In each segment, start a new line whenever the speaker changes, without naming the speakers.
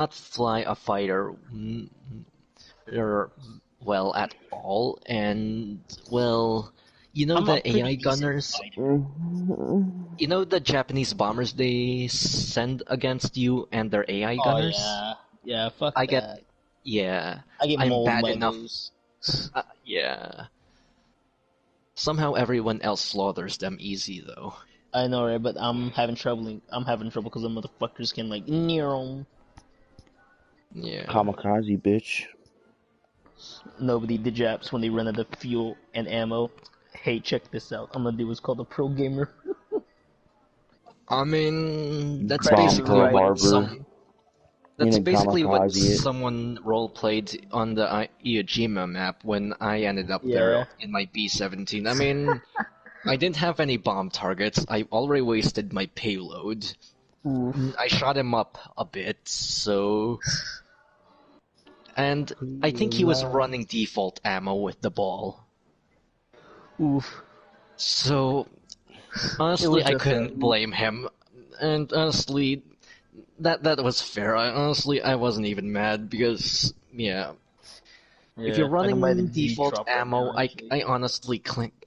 not fly a fighter well at all, and well, you know
I'm a
the
pretty
AI
decent
gunners,
fighter.
you know the Japanese bombers they send against you and their AI
Oh
gunners?
yeah, yeah. Fuck
I get,
that.
yeah,
I get
I'm
mauled
bad
by
enough.
those.
Yeah. Somehow everyone else slaughters them easy though.
I know, right? But I'm having trouble. I'm having trouble because the motherfuckers can like near 'em.
Yeah.
Kamikaze, bitch.
Nobody, the Japs, when they run out of fuel and ammo. Hey, check this out. I'm gonna do what's called a pro gamer.
I mean, that's
Crash
Bomb
into the
basically
Pearl
right.
what
Harbor.
that's
Meaning
basically what
kamikaze it.
someone role-played on the Iwo Jima map when I ended up there
Yeah.
in my B-17. I mean, I didn't have any bomb targets. I already wasted my payload.
Oof.
I shot him up a bit, so... And I think he was running default ammo with the ball.
Oof.
So,
It
honestly,
was
I
just a
couldn't blame him. And honestly, that was fair. I wasn't even mad because, yeah. If you're
Yeah, I can buy the
running
G
default
drop right
ammo,
now, actually.
I honestly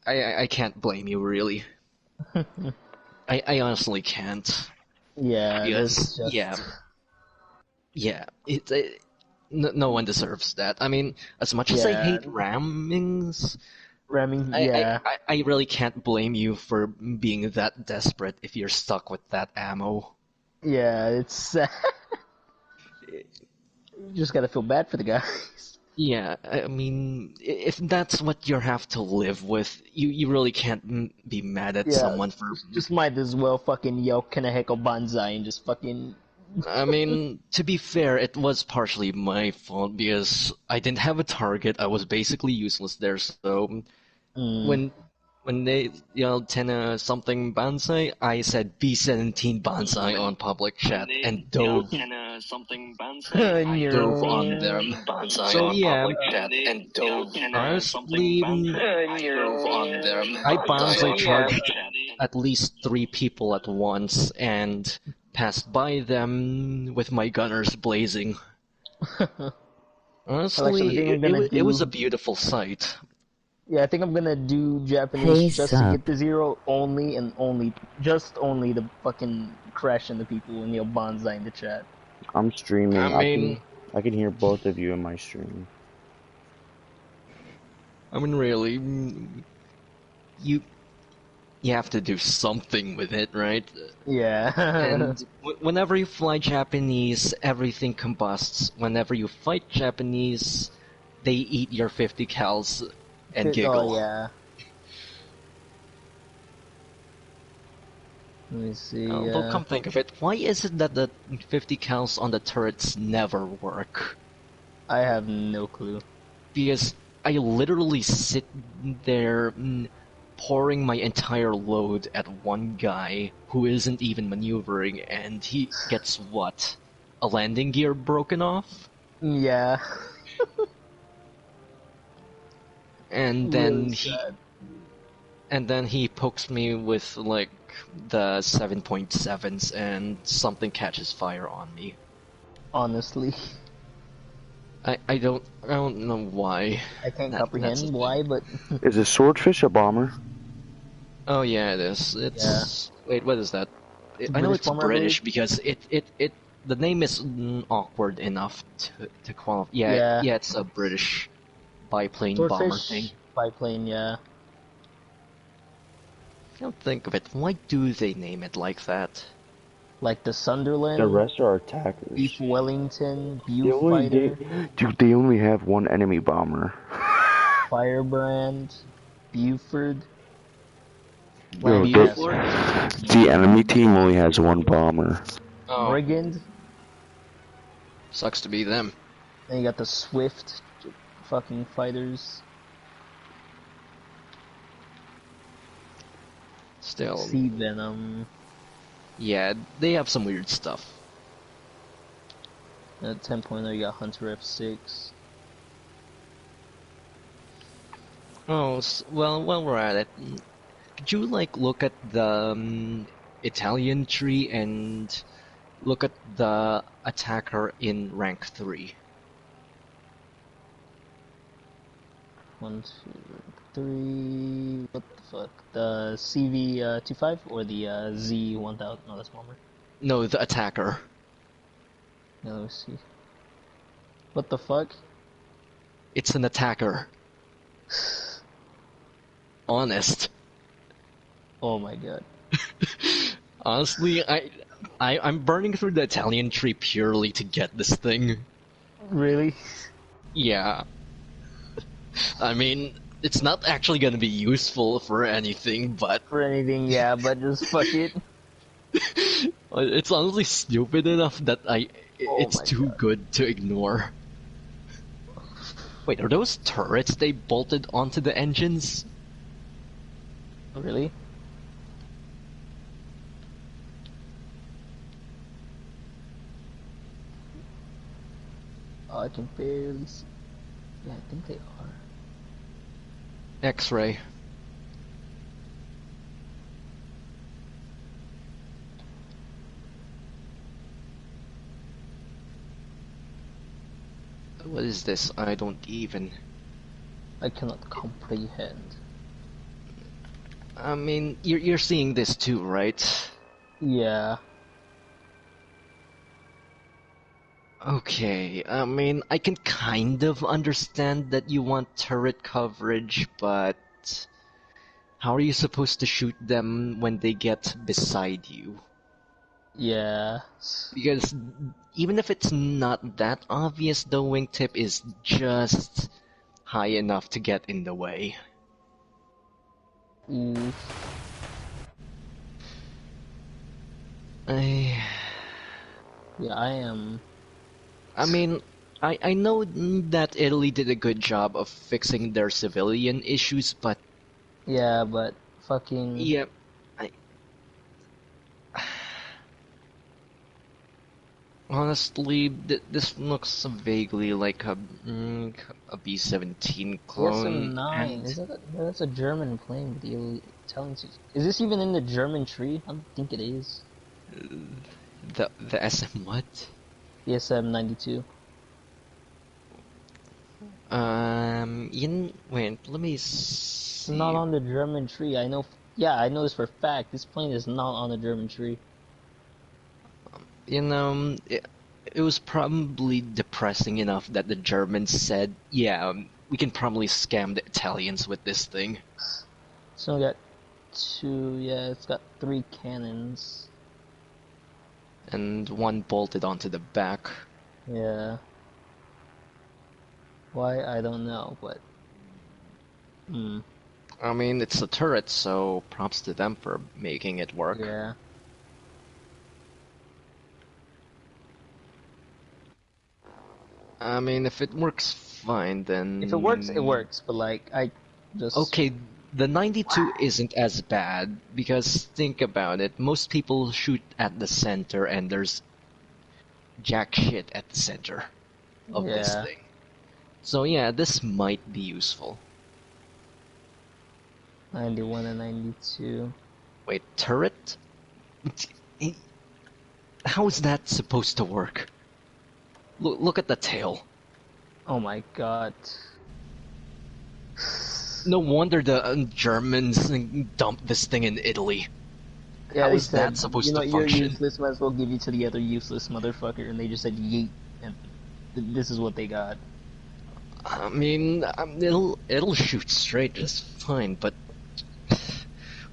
I can't blame you, really. I honestly can't.
Yeah,
Because,
that's just.
yeah, no one deserves that. I mean, as much as I
Yeah,
hate rammings,
ramming. Yeah,
I really can't blame you for being that desperate if you're stuck with that ammo.
yeah. It's you just gotta feel bad for the guys.
Yeah, I mean, if that's what you have to live with, you really can't be mad at
Yeah,
someone for.
just might as well fucking yell Kaneheko Banzai and just fucking.
I mean, to be fair, it was partially my fault because I didn't have a target. I was basically useless there, so
Mm.
when when they yelled 10 something Banzai, I said B-17 Banzai on public chat and dove
something Banzai.
And
dove on them. So yeah, honestly, I Banzai charged at least 3 people at once and passed by them with my gunners blazing. Honestly, it was a beautiful sight.
Yeah, I think I'm gonna do Japanese just to get the zero only and only, just only to fucking crash into people and yell Banzai in the chat.
I'm streaming.
I mean,
I can hear both of you in my stream.
really, you have to do something with it, right?
Yeah.
And whenever you fly Japanese, everything combusts. Whenever you fight Japanese, they eat your 50 cals and giggle.
Oh yeah. Let me see.
Although, come think of it, why is it that the 50 cals on the turrets never work?
I have no clue.
Because I literally sit there pouring my entire load at one guy who isn't even maneuvering, and he gets what? A landing gear broken off?
Yeah.
And then he pokes me with like the 7.7s and something catches fire on me.
Honestly,
I don't know why.
I can't comprehend why, but
Is a swordfish a bomber?
Oh yeah, it is. It's wait, what is that? I know it's
bomber,
British because the name is awkward enough to qualify. Yeah, it's a British biplane bomber thing.
Biplane, yeah.
Don't think of it. Why do they name it like that?
Like the Sunderland.
The rest are attackers.
Beef Wellington, Viewfighter.
Dude, they only have one enemy bomber.
Firebrand, Buford.
Yo, the enemy team only has one bomber.
Oh.
Brigand.
Sucks to be them.
And you got the Swift fucking fighters.
Still.
Sea Venom.
Yeah, they have some weird stuff.
At 10.0 you got Hunter F6.
Oh, well, while we're at it, could you like look at the Italian tree and Look at the attacker in rank 3.
1, 2, 3. What the fuck? The CV 25 or the Z 1000? No, that's Bomber.
No, the attacker.
Yeah, let me see. What the fuck?
It's an attacker. Honest.
Oh my god.
Honestly, I'm burning through the Italian tree purely to get this thing.
Really?
Yeah. I mean, it's not actually gonna be useful for anything, but...
For anything, yeah, but just fuck it.
It's honestly stupid enough that it's too
God.
good to ignore. Wait, are those turrets they bolted onto the engines?
Really? Oh, I can barely see. Yeah, I think they are.
X-ray. What is this? I don't even...
I cannot comprehend.
I mean, you're seeing this too, right?
Yeah.
Okay, I mean, I can kind of understand that you want turret coverage, but... how are you supposed to shoot them when they get beside you?
Yeah.
Because even if it's not that obvious, the wingtip is just high enough to get in the way.
Ooh. Yeah, I am.
I mean, I know that Italy did a good job of fixing their civilian issues, but...
yeah, but fucking...
yeah, honestly, this looks vaguely like a B-17 clone.
SM-9. That's a German plane with the Italian suits. Is this even in the German tree? I don't think it is.
The SM what?
The SM-92.
Wait, let me see.
It's not on the German tree. I know. Yeah, I know this for a fact. This plane is not on the German tree.
You know, it was probably depressing enough that the Germans said, yeah, we can probably scam the Italians with this thing.
So we got 2, yeah, it's got 3 cannons.
And 1 bolted onto the back.
Yeah. Why, I don't know, but...
I mean, it's a turret, so props to them for making it work.
Yeah.
I mean, if it works fine, then...
if it works, it works, but like, I just...
okay, the 92 isn't as bad, because think about it, most people shoot at the center and there's jack shit at the center of this thing. So yeah, this might be useful.
91 and 92.
Wait, turret? How is that supposed to work? Look at the tail.
Oh my god.
No wonder the Germans dumped this thing in Italy.
Yeah,
How is that supposed to function?
You're useless, might as well give you to the other useless motherfucker, and they just said yeet, and this is what they got.
I mean, it'll shoot straight just fine, but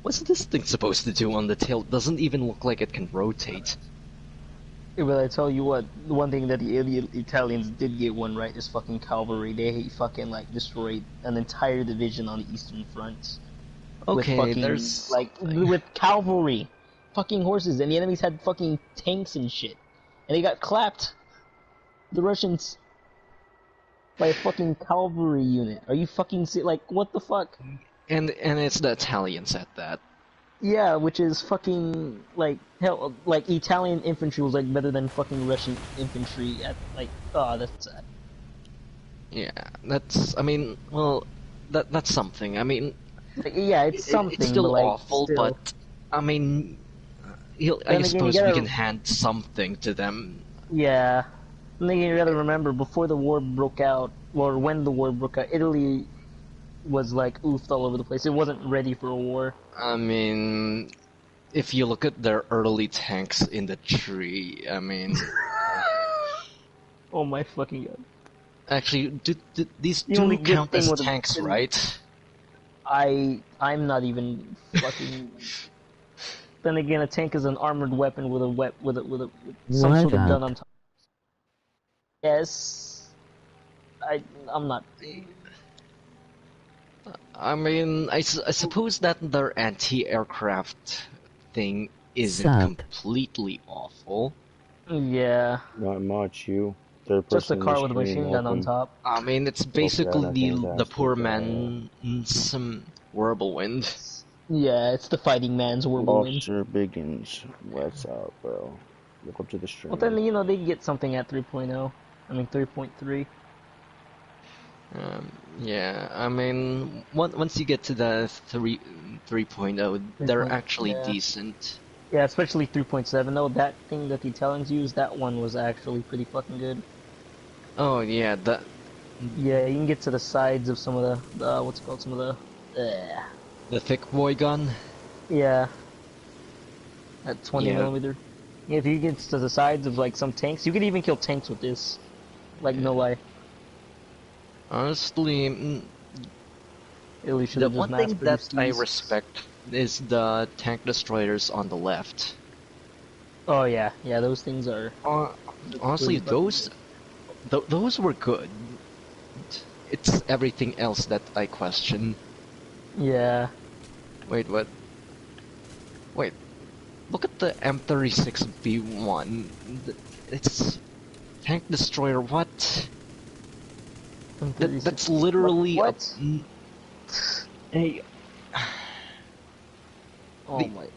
what's this thing supposed to do on the tail? It doesn't even look like it can rotate.
Yeah, but I tell you what, the one thing that the Italians did get one right is fucking cavalry. They fucking like destroyed an entire division on the Eastern Front.
Okay,
with fucking,
there's
like with cavalry, fucking horses, and the enemies had fucking tanks and shit, and they got clapped. The Russians. By a fucking cavalry unit. Are you fucking like, what the fuck?
And it's the Italians at that.
Yeah, which is fucking like hell. Like Italian infantry was like better than fucking Russian infantry at like. Oh, that's sad.
Yeah, that's. I mean, well, that's something. I mean,
yeah, it's something.
It's still
but, like,
awful,
still...
but I mean, I
Then again, you
suppose we
gotta,
can hand something to them.
yeah. Then again, you gotta remember, before the war broke out, or when the war broke out, Italy was like oofed all over the place. It wasn't ready for a war.
I mean, if you look at their early tanks in the tree, I mean,
Oh my fucking god.
actually, these
The only
do
good
count
thing
as
with
tanks, right?
I'm not even fucking. Then again, a tank is an armored weapon with a with some
Why
sort of gun
that?
on top. Yes, I'm not.
I mean, I suppose that their anti-aircraft thing isn't
Sad.
completely awful.
Yeah,
Not much, you. Third
just a
person
car with a
machine
machine gun on
weapon.
top.
I mean, it's
Okay,
basically
not
the
fantastic.
poor man's whirlwind.
Yeah, it's the fighting man's whirlwind.
Officer Biggins, what's up, bro? Welcome to the
Well, then
stream.
they get something at 3.0. I mean 3.3.
Yeah, I mean, once you get to the 3.0, they're actually
Yeah.
decent.
Yeah, especially 3.7. though. That thing that the Italians used, that one was actually pretty fucking good.
Oh yeah,
Yeah, you can get to the sides of some of the what's it called, some of
the thick boy gun.
yeah, at 20
Yeah,
millimeter. Yeah, if you get to the sides of like some tanks, you could even kill tanks with this. Like no lie,
honestly,
Italy should
the
have just
one
mass
thing that
produced
I
these.
respect is the tank destroyers on the left.
Oh yeah, yeah, those things are
Uh, Honestly,
pretty fucking good.
those were good. It's everything else that I question.
Yeah,
Wait, what? Wait, look at the M36B1. It's tank destroyer. What? That's
M36.
literally a.
What?
Hey.
Oh my.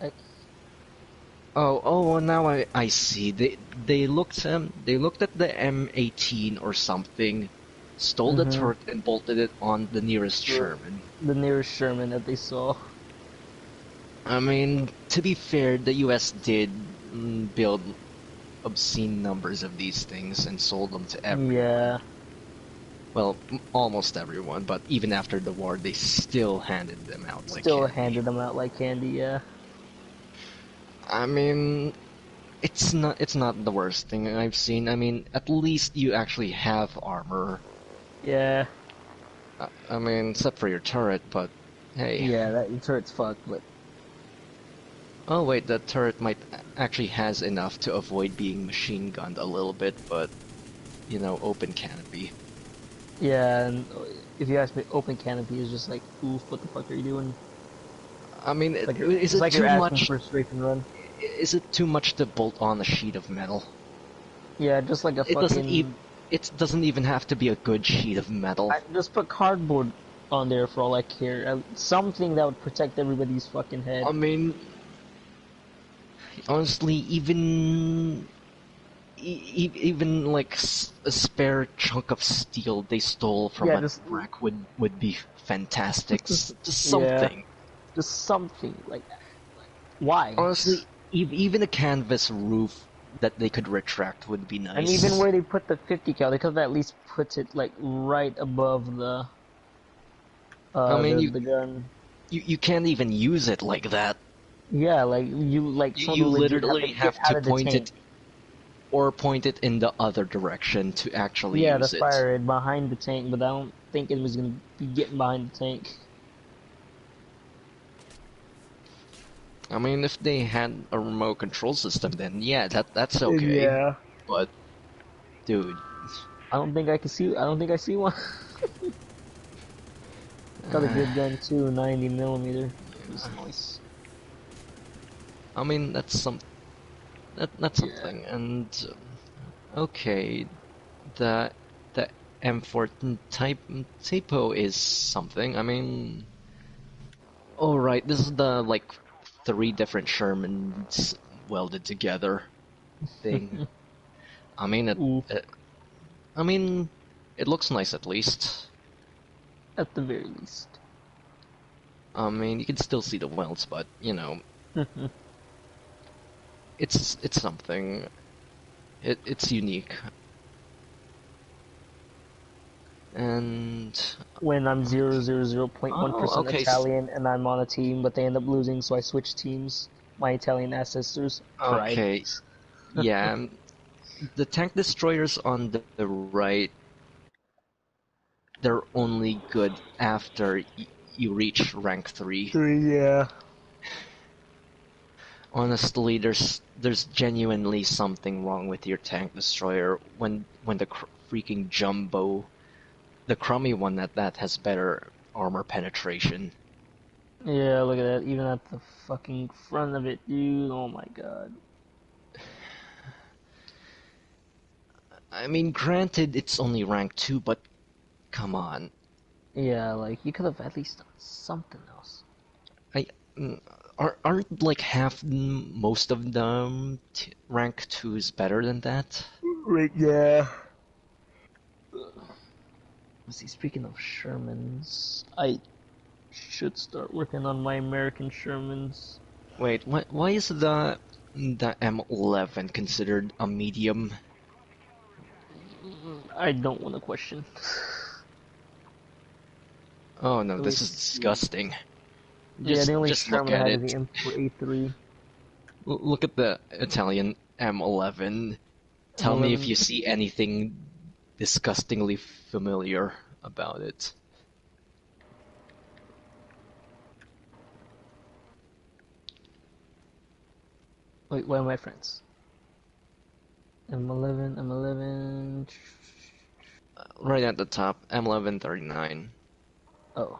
Oh, now I see. They looked at the M18 or something, stole the
Mhm.
turret and bolted it on the nearest Sherman.
The nearest Sherman that they saw.
I mean, to be fair, the US did build obscene numbers of these things and sold them to everyone.
Yeah.
Well, almost everyone, but even after the war, they still handed them out like
Still
candy.
handed them out like candy, yeah.
I mean, it's not the worst thing I've seen. I mean, at least you actually have armor.
Yeah.
I mean, except for your turret, but hey.
Yeah, that turret's fucked, but
Oh wait, the turret might actually has enough to avoid being machine gunned a little bit, but you know, open canopy.
yeah, and if you ask me, open canopy is just like, oof, what the fuck are you doing?
I mean,
It's like
is
it's
it
like you're
too
asking
much?
for a strafe and run.
Is it too much to bolt on a sheet of metal?
Yeah, just like a
It doesn't even.
fucking.
It doesn't even have to be a good sheet of metal.
Just put cardboard on there for all I care. Something that would protect everybody's fucking head.
I mean, honestly, even like a spare chunk of steel they stole from
Yeah,
a
just
wreck would be fantastic. Just
yeah,
something.
just something like why?
Honestly, even a canvas roof that they could retract would be
And
nice.
even where they put the 50 cal, they could have at least put it like right above the
I mean,
the gun.
you can't even use it like that.
Yeah, like you like
You,
someone
you
legit have to
literally
get
have
out
to
of the
point
tank.
it or point it in the other direction to actually
Yeah, to
use it.
fire it behind the tank, but I don't think it was gonna be getting behind the tank.
I mean, if they had a remote control system, then yeah, that's okay.
Yeah.
But, dude,
I don't think I can see. I don't think I see one. Got a good gun too, 90 millimeter. It's nice.
I mean that's that's something. And okay, the the M14 typo is something. I mean, oh right, this is the like 3 different Shermans welded together thing. I mean
Oof,
I mean, it looks nice at least.
at the very least.
I mean, you can still see the welds, but you know. it's something. It's unique. And
When I'm 0.1%
okay.
Italian and I'm on a team, but they end up losing, so I switch teams. My Italian ancestors, pride.
Okay, yeah. The tank destroyers on the right, they're only good after you reach rank 3.
Yeah.
Honestly, there's genuinely something wrong with your tank destroyer when the freaking jumbo, the crummy one at that, has better armor penetration.
Yeah, look at that. Even at the fucking front of it, dude. Oh my god.
I mean, granted, it's only rank 2, but come on.
Yeah, like, you could have at least done something else.
Aren't like most of them rank 2s better than that?
Right, yeah. See, speaking of Shermans, I should start working on my American Shermans.
Wait, why is the M11 considered a medium?
I don't want to question.
Oh no, this is disgusting.
Yeah, the only
Just
Sherman
look
I
at
had is
it.
the M4A3.
Look at the Italian M11. Tell me if you see anything disgustingly familiar about it.
Wait, why are my friends? M11.
Right at the top, M1139.
Oh.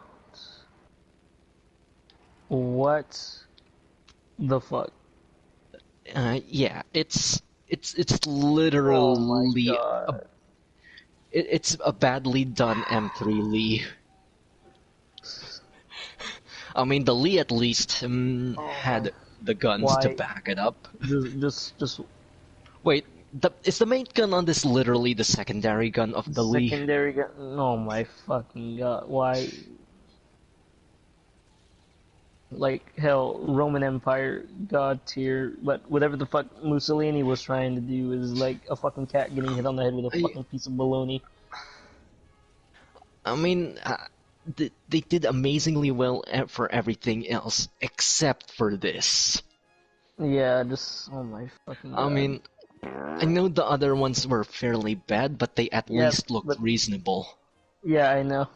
What the fuck?
Yeah, it's literally
Oh my god.
it's a badly done M3 Lee. I mean, the Lee at least had the guns to back it up.
Just
Wait, is the main gun on this literally the secondary gun of the Lee?
secondary gun. Oh my fucking god. Why? Like, hell, Roman Empire, god tier, but whatever the fuck Mussolini was trying to do is like a fucking cat getting hit on the head with a fucking piece of bologna.
I mean, they did amazingly well for everything else except for this.
Yeah, just, oh my fucking god.
I mean, I know the other ones were fairly bad, but they at least looked reasonable.
Yeah, I know.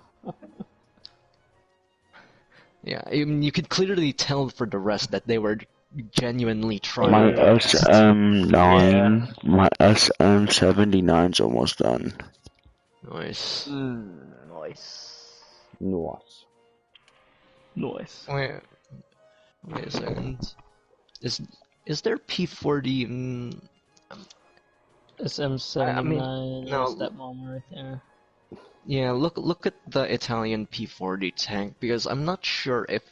Yeah, I mean, you could clearly tell for the rest that they were genuinely trying
My
their best.
SM9, my SM79's almost done.
Nice.
Nice.
Nice.
Nice.
Wait a second. Is there P40?
SM79
I mean, no.
that bomber right there.
Yeah, look at the Italian P40 tank, because I'm not sure if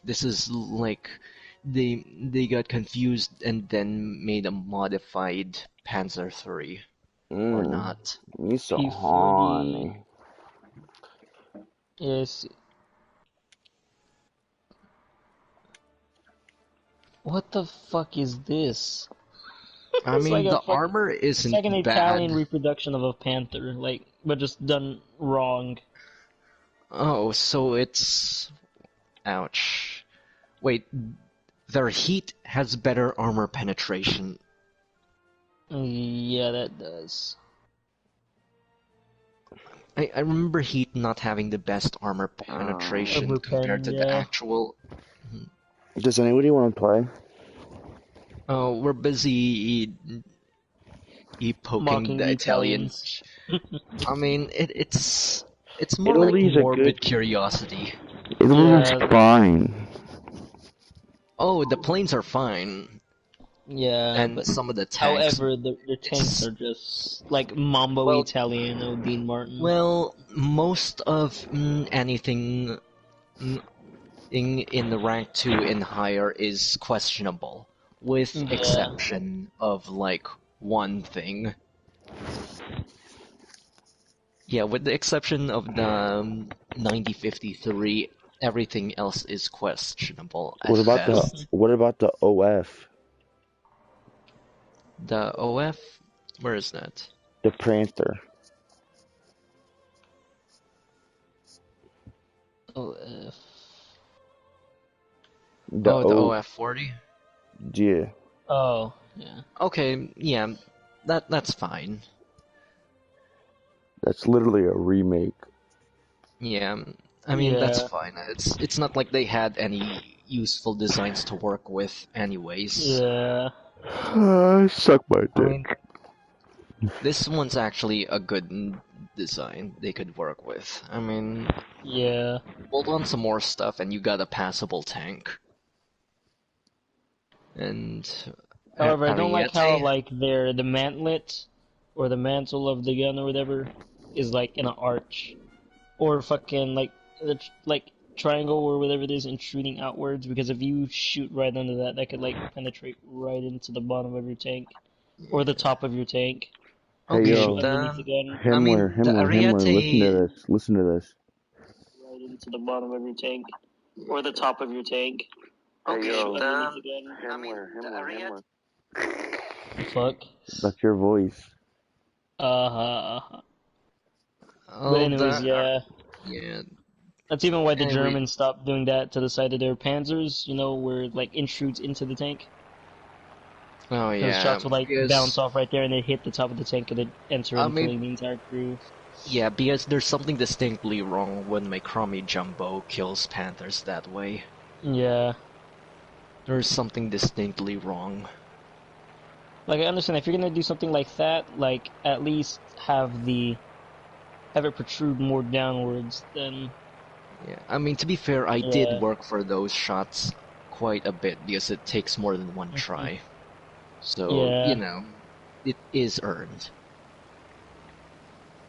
this is like they got confused and then made a modified Panzer III or not.
You so
P40.
horny.
Yes. What the fuck is this?
I mean,
like
the armor isn't
it's like an
bad.
Italian reproduction of a panther, like, but just done wrong.
Oh, so it's... Ouch. Wait, their heat has better armor penetration.
Yeah, that does.
I remember heat not having the best armor penetration compared to the actual...
Does anybody want to play?
Oh, we're busy poking
Mocking
the Italians. I mean, it's more
Italy's
like morbid curiosity.
Italy's fine.
Oh, the planes are fine.
Yeah,
and
but
some of the tanks.
However, the tanks are just like Mambo Italiano, Dean Martin.
Well, most of anything in the rank 2 and higher is questionable, with exception of like one thing. Yeah, with the exception of the 9053, everything else is questionable.
What about the OF?
The OF? Where is that?
The Prancer.
OF.
The
The
O.
OF-40?
Yeah.
Oh, yeah.
Okay, yeah, that's fine.
That's literally a remake.
Yeah, I mean that's
Yeah.
fine. It's not like they had any useful designs to work with, anyways.
Yeah.
Suck my
I mean,
dick.
this one's actually a good design they could work with. I mean,
Yeah.
bolt on some more stuff and you got a passable tank. And
However, I don't like how
Ariete?
like the mantlet or the mantle of the gun or whatever is like in an arch or fucking like triangle or whatever it is intruding outwards, because if you shoot right under that, that could like penetrate right into the bottom of your tank or the top of your tank.
Hey,
If you
Okay,
shoot
yo.
underneath the gun,
I
Himmler,
mean, the
Himmler, Himmler, listen to
Ariete...
this. Listen to this.
right into the bottom of your tank or the top of your tank.
Okay,
Shoot
the...
underneath the gun.
I mean, the Ariete...
Fuck.
That's your voice.
Uh-huh. But
Oh,
anyways, yeah.
yeah.
That's even why the
Anyway,
Germans stopped doing that to the side of their panzers, you know, where it, like, intrudes into the tank.
oh
Because
yeah,
shots would, like,
because...
bounce off right there and they hit the top of the tank and they'd enter
I
in,
mean,
killing the entire crew.
yeah, because there's something distinctly wrong when my Crummy Jumbo kills Panthers that way.
Yeah.
There's something distinctly wrong.
Like, I understand, if you're gonna do something like that, like, at least have it protrude more downwards than...
Yeah, I mean, to be fair, I
Yeah.
did work for those shots quite a bit because it takes more than one try. So,
Yeah.
you know, it is earned.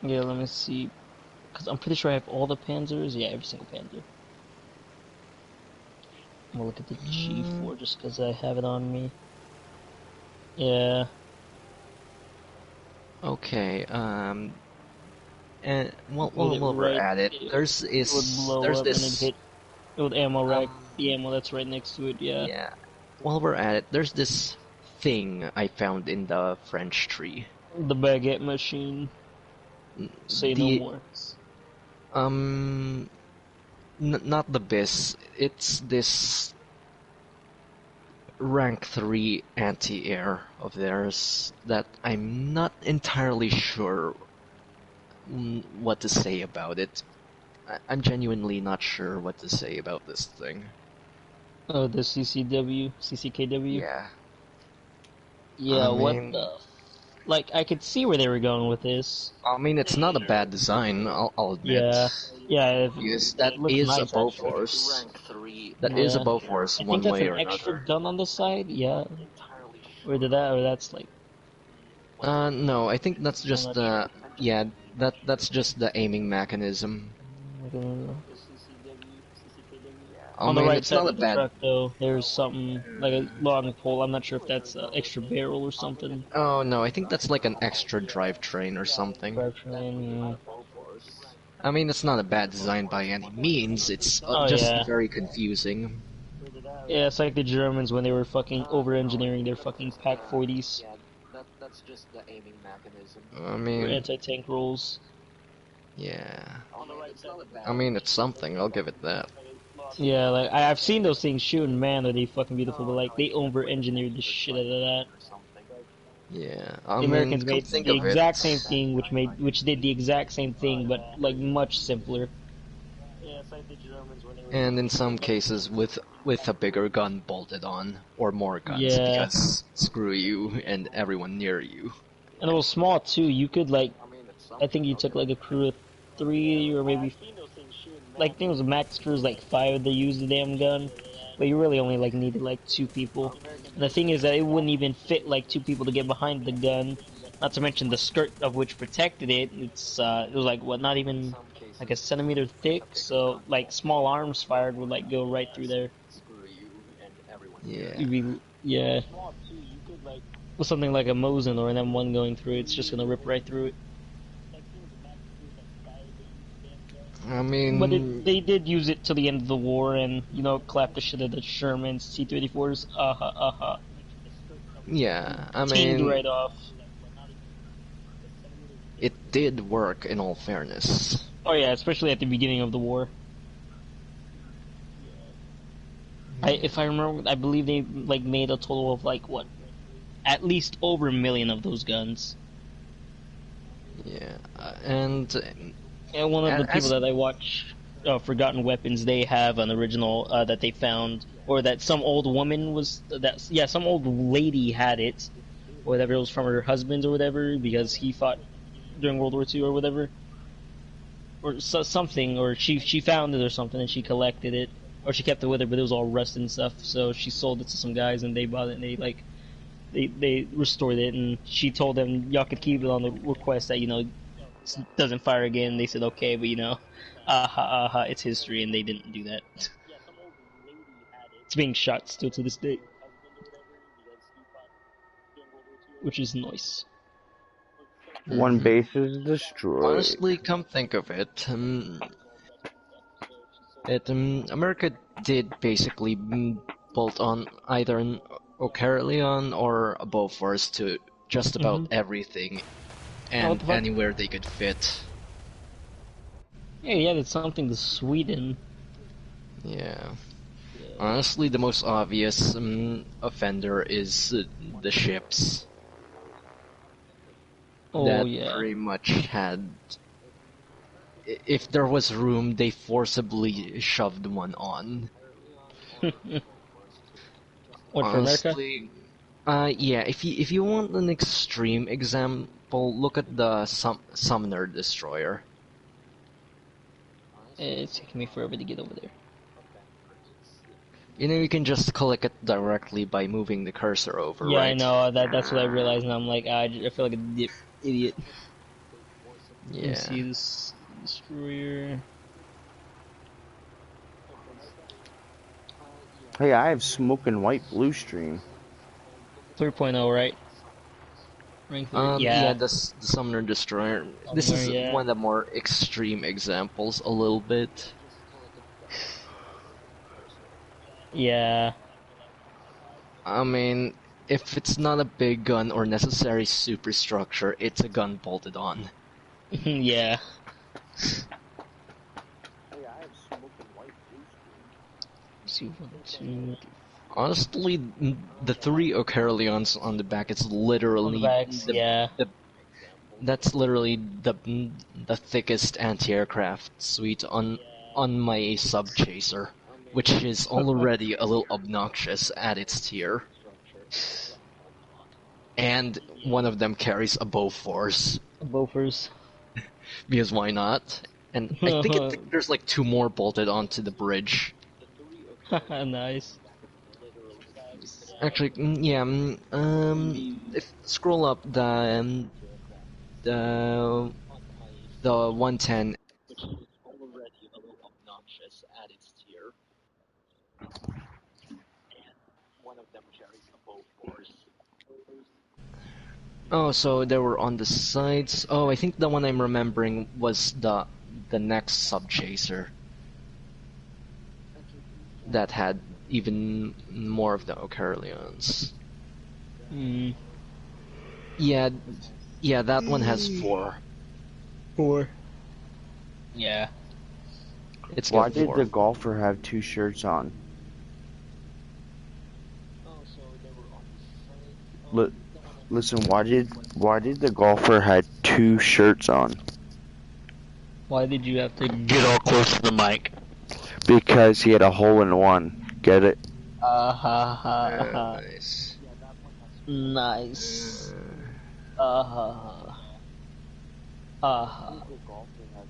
Yeah, let me see. Because I'm pretty sure I have all the panzers. Yeah, every single panzer. I'm gonna look at the G4 just because I have it on me. Yeah.
Okay, and while
Would it
we're
right-
at it,
it would
there's
blow up and it'd
this...
hit with ammo rack.
um,
The ammo that's right next to it, yeah.
yeah, while we're at it, there's this thing I found in the French tree.
The baguette machine. Say
The-
no more.
Not the BIS. It's this rank 3 anti-air of theirs that I'm not entirely sure what to say about it. I'm genuinely not sure what to say about this thing.
Oh, the CCKW?
Yeah.
Yeah,
I
what
mean-
the... Like, I could see where they were going with this.
I mean, it's not a bad design, I'll admit.
Yeah. Yeah,
Yes, that
it looks
is
nice,
a
actually.
Bofors. That is a
Yeah.
Bofors
I
one
think that's
way
an
or
extra
another.
gun on the side, yeah. Or that's like...
No, I think that's just
not
the... Yeah, that's just the aiming mechanism.
I don't know.
I
On the
mean,
right
it's
side
not a
of the
bad...
truck, though, there's something, like a long pole. I'm not sure if that's an extra barrel or something.
Oh no, I think that's like an extra drivetrain or something.
Drivetrain,
I mean, it's not a bad design by any means, it's
Oh,
just
yeah.
very confusing.
yeah, it's like the Germans when they were fucking over-engineering their fucking Pak-40s
That's just the aiming mechanism. I
for
mean,
anti-tank rolls.
yeah. I mean, it's something, I'll give it that.
Yeah, like, I've seen those things shoot, and man, are they fucking beautiful, but like, they over-engineered the shit out of that.
Yeah, I
The
mean,
Americans
come
made
think
the
of it.
exact same thing, which did the exact same thing, but like much simpler. Yeah, it's like the Germans when they were...
And in some cases, with a bigger gun bolted on, or more guns,
Yeah.
because screw you and everyone near you.
And it was small too. You could like, I think you took like a crew of 3 or maybe, like I think it was max crews like 5 that used the damn gun, but you really only like needed like 2 people. And the thing is that it wouldn't even fit like 2 people to get behind the gun. Not to mention the skirt of which protected it. It was like what, not even like a centimeter thick. So like small arms fired would like go right through there.
Yeah.
You'd be, yeah. With something like a Mosin or an M1 going through, it's just gonna rip right through it.
I mean...
But they did use it till the end of the war, and you know, clap the shit out of the Shermans, T-34s.
Yeah, I
Teamed
mean,
right off.
it did work in all fairness.
Oh yeah, especially at the beginning of the war. If I remember, I believe they like made a total of like what, at least over 1 million of those guns.
Yeah, and
And one of the people
as
that I watch, Forgotten Weapons, they have an original that they found, or that some old woman was some old lady had it, or whatever. It was from her husband or whatever, because he fought during World War II or whatever, or something, or she found it or something and she collected it, or she kept it with her, but it was all rusted and stuff. So she sold it to some guys and they bought it and they restored it, and she told them y'all could keep it on the request that doesn't fire again. They said okay, but it's history, and they didn't do that. It's being shot still to this day, which is nice.
One base is destroyed.
honestly, come think of it, America did basically bolt on either an Ocarleon or a Bofors to just about everything
Oh, what
and
the fuck?
anywhere they could fit.
Hey, yeah, that's something to Sweden.
Yeah. Honestly, the most obvious offender is the ships.
Oh
That
yeah.
pretty much had. If there was room, they forcibly shoved one on.
What, for America?
Honestly, yeah. If you want an extreme example, look at the Summoner Destroyer.
It's taking me forever to get over there.
You can just click it directly by moving the cursor over,
Yeah, I
right?
know. That's what I realized, and I'm like, I feel like a idiot. Let me
Yeah.
see this destroyer.
Hey, I have smoking white blue stream.
3.0, right? Rank 3.
Yeah,
Yeah.
the Summoner Destroyer. This
Somewhere,
is
yeah.
one of the more extreme examples, a little bit.
Yeah.
I mean, if it's not a big gun or necessary superstructure, it's a gun bolted on.
Yeah.
Hey, I have smoking white blue stream.
See, 1, 2.
Honestly, the 3 Ocarleons on the back, it's
On the
literally
backs, yeah.
that's literally the thickest anti-aircraft suite on my sub chaser, which is already a little obnoxious at its tier. And one of them carries a Bofors,
Bofors.
because why not? And I think there's like 2 more bolted onto the bridge.
Nice.
Actually, yeah. If scroll up the 110. Oh, so they were on the sides. Oh, I think the one I'm remembering was the next sub chaser that had even more of the Ocarleons.
Mm.
Yeah, yeah, that one has 4.
4. Yeah.
It's
Why
got
did
4.
the golfer have 2 shirts on? Listen, why did the golfer had 2 shirts on?
Why did you have to get all close to the mic?
Because he had a hole in one. Get it?
Nice.
Nice.
Why did the golfer have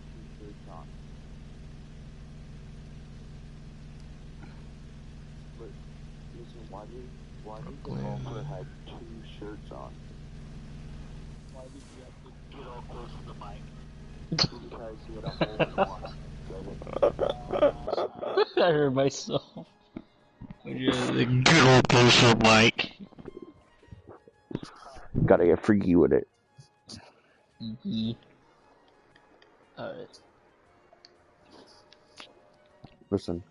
2 shirts on? Why did you have to get all close to the mic? Because he had a hole in one.
I heard myself. Get all close to the mic.
Gotta get freaky with it.
Alright.
Listen.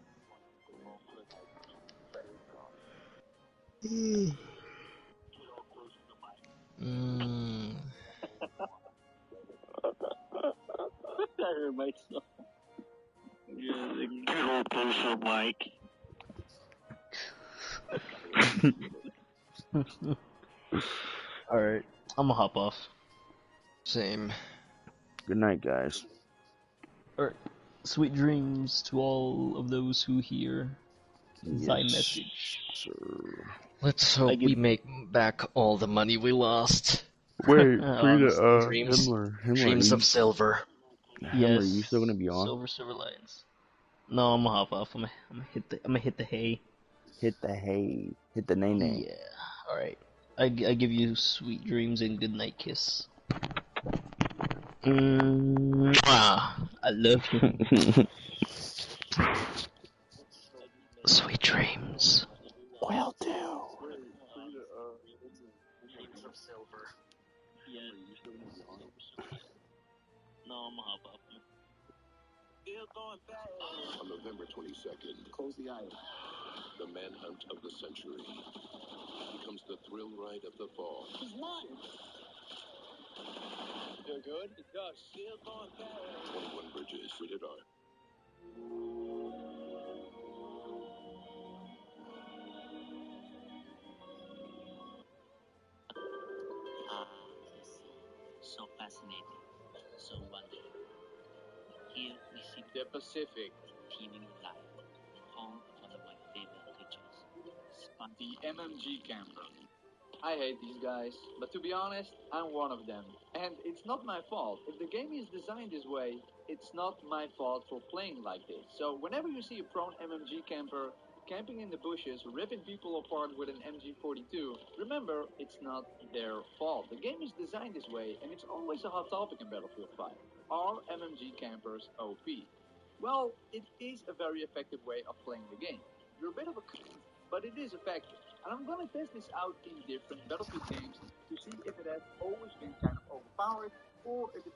I heard myself. Yeah, the good old pencil Mike.
Alright, I'm gonna hop off.
Same.
Good night, guys.
Alright, sweet dreams to all of those who hear thy message.
Sir.
Let's hope we make back all the money we lost.
Wait,
Honestly.
Dreams,
Himmler,
dreams of silver.
Himmler,
Yes.
you still gonna be on?
Silver lions. No, I'm gonna hop off. I'm gonna hit the hay.
Hit the hay. Hit the nay.
Yeah. Alright. I give you sweet dreams and good night kiss. I love you. Sweet dreams.
Will do.
Dreams of silver.
Yeah. No, I'm gonna hop off.
On November 22nd, close the eye. The manhunt of the century becomes the thrill ride of the fall.
He's not. Feel good? It does.
21 Bridges, rated R.
So fascinating, so wonderful. Here we see
The Pacific.
teeming life, home of one of my favorite creatures,
The MMG camper. I hate these guys, but to be honest, I'm one of them. And it's not my fault. If the game is designed this way, it's not my fault for playing like this. So whenever you see a prone MMG camper camping in the bushes, ripping people apart with an MG42, remember, it's not their fault. The game is designed this way, and it's always a hot topic in Battlefield 5. Are MMG campers OP? Well, it is a very effective way of playing the game. You're a bit of a cunt, but it is effective. And I'm gonna test this out in different Battlefield games to see if it has always been kind of overpowered or if it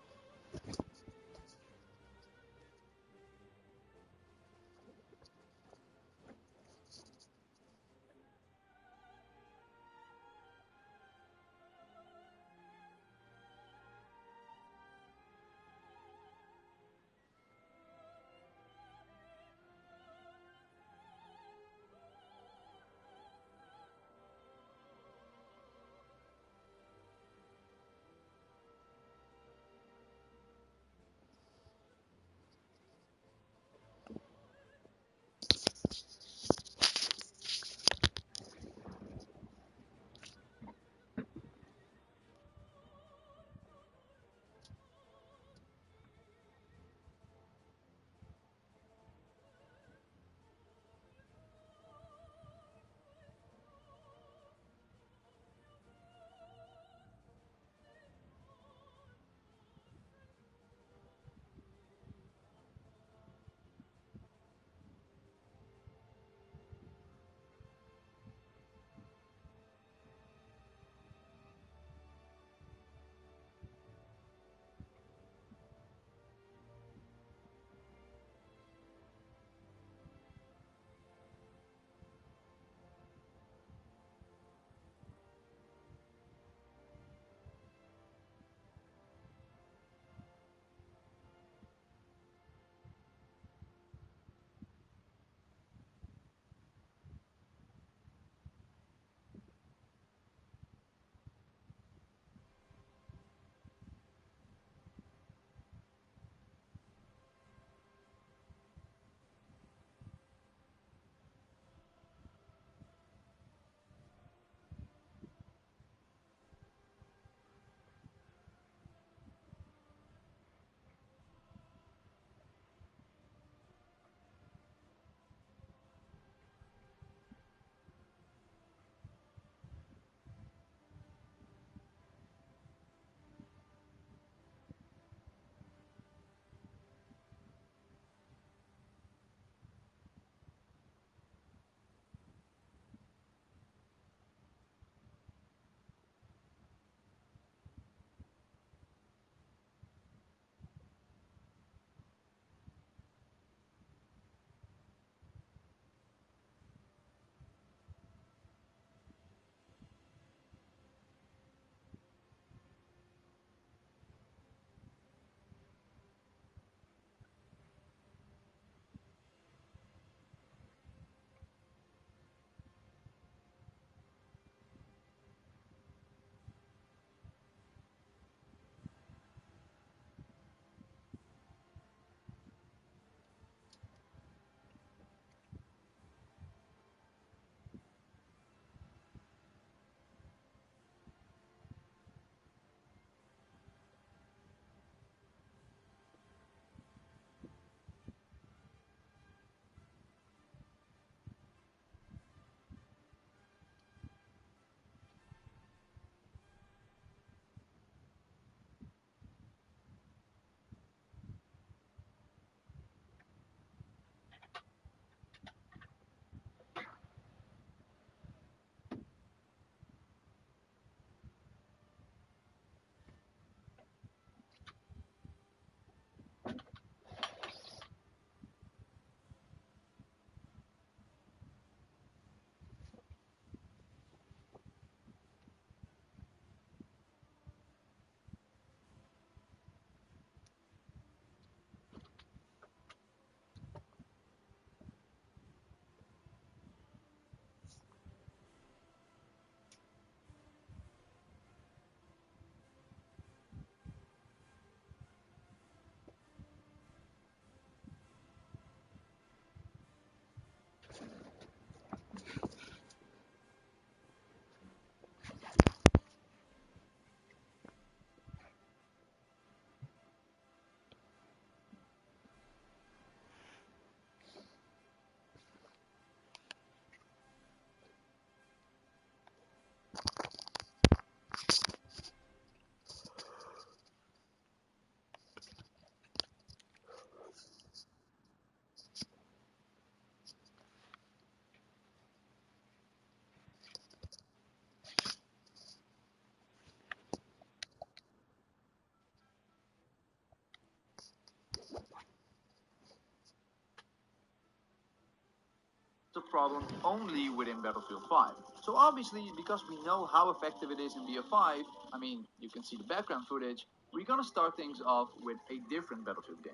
problem only within Battlefield 5. So obviously, because we know how effective it is in BF5, I mean, you can see the background footage, we're gonna start things off with a different Battlefield game.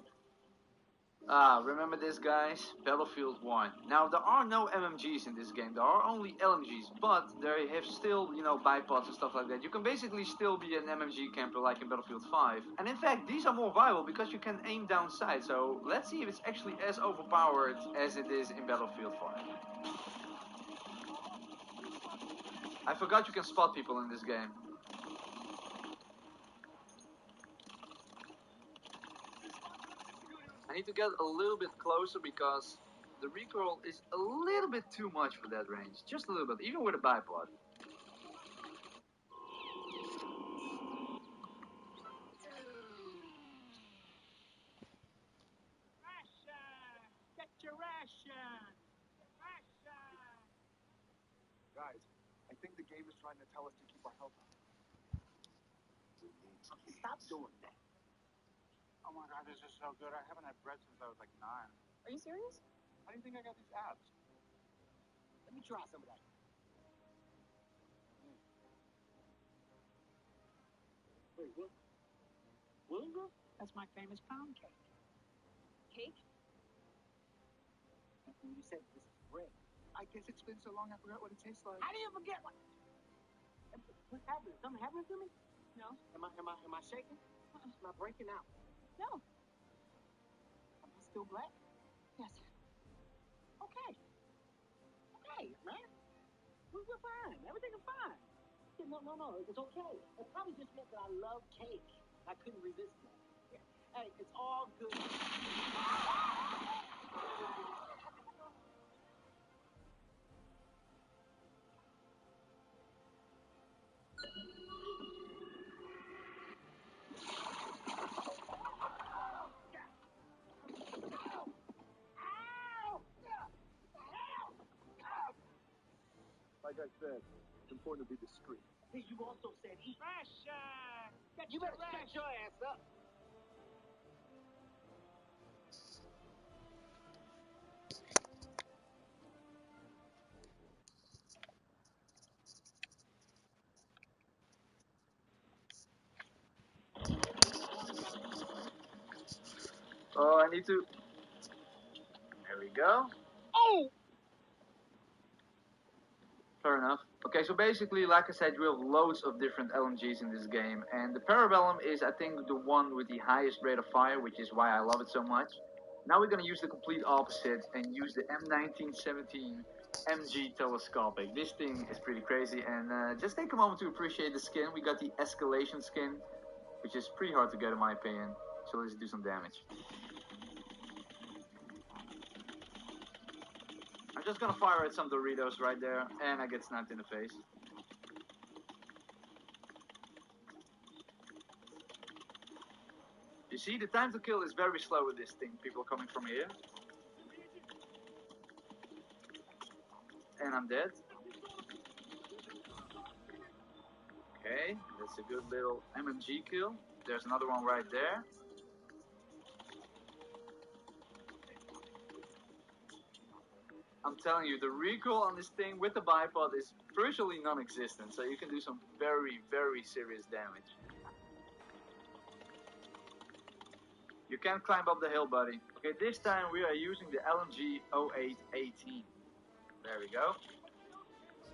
Remember this, guys? Battlefield 1. Now, there are no MMGs in this game, there are only LMGs, but they have still, you know, bipods and stuff like that. You can basically still be an MMG camper like in Battlefield 5. And in fact, these are more viable because you can aim down sight, so let's see if it's actually as overpowered as it is in Battlefield 5. I forgot you can spot people in this game. I need to get a little bit closer because the recoil is a little bit too much for that range. Just a little bit, even with a bipod.
Get your ration!
Guys, I think the game is trying to tell us to keep our health up.
Stop doing that. Oh my god, this is so good. I haven't had bread since I was like 9.
Are you serious?
How do you think I got these abs?
Let me try some of that.
Wait, what? Willinger?
That's my famous pound cake.
Cake?
When you said this is bread.
I guess it's been so long I forgot what it tastes like.
How do you forget what? What's happening? Something happening to me?
No.
Am I shaking? Am I breaking out?
No.
Am I still black?
Yes.
Okay. Okay, man. We're fine. Everything is fine. Yeah, no. It's okay. It probably just meant that I love cake. I couldn't resist it. Yeah. Hey, it's all good.
Like I said, it's important to be discreet.
Hey, you also said eat.
Ration!
You better shut your ass up.
Oh, I need to... There we go.
Oh!
Fair enough. Okay, so basically, like I said, we have loads of different LMGs in this game, and the Parabellum is, I think, the one with the highest rate of fire, which is why I love it so much. Now we're gonna use the complete opposite and use the M1917 MG telescopic. This thing is pretty crazy, and just take a moment to appreciate the skin. We got the escalation skin, which is pretty hard to get in my opinion. So let's do some damage. I'm just gonna fire at some Doritos right there, and I get sniped in the face. You see, the time to kill is very slow with this thing, people coming from here. And I'm dead. Okay, that's a good little MMG kill. There's another one right there. I'm telling you, the recoil on this thing with the bipod is virtually non-existent, so you can do some very, very serious damage. You can climb up the hill, buddy. Okay, this time we are using the LMG 0818. There we go.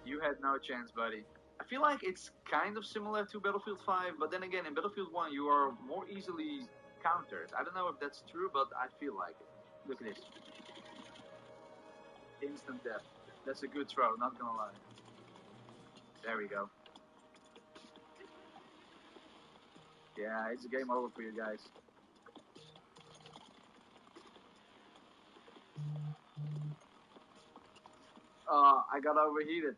You had no chance, buddy. I feel like it's kind of similar to Battlefield 5, but then again, in Battlefield 1 you are more easily countered. I don't know if that's true, but I feel like it. Look at this. Instant death. That's a good throw, not gonna lie. There we go. Yeah, it's game over for you guys. I got overheated.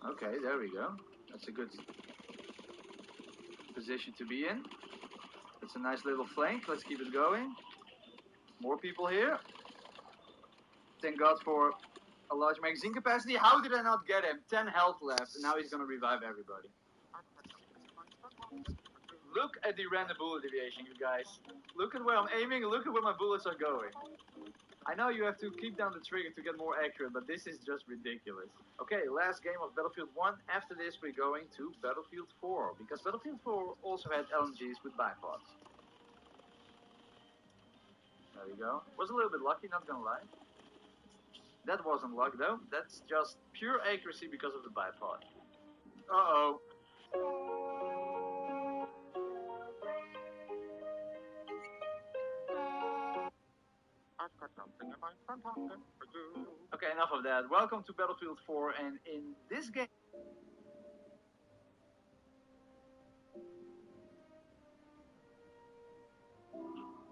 Okay, there we go. That's a good position to be in. That's a nice little flank. Let's keep it going. More people here. Thank God for a large magazine capacity. How did I not get him? 10 health left, and now he's gonna revive everybody. Look at the random bullet deviation, you guys. Look at where I'm aiming, look at where my bullets are going. I know you have to keep down the trigger to get more accurate, but this is just ridiculous. Okay, last game of Battlefield 1. After this, we're going to Battlefield 4, because Battlefield 4 also had LMGs with bipods. There you go. Was a little bit lucky, not gonna lie. That wasn't luck though, that's just pure accuracy because of the bipod. Uh-oh.
I've got something in my front pocket for you.
Okay, enough of that. Welcome to Battlefield 4, and in this game...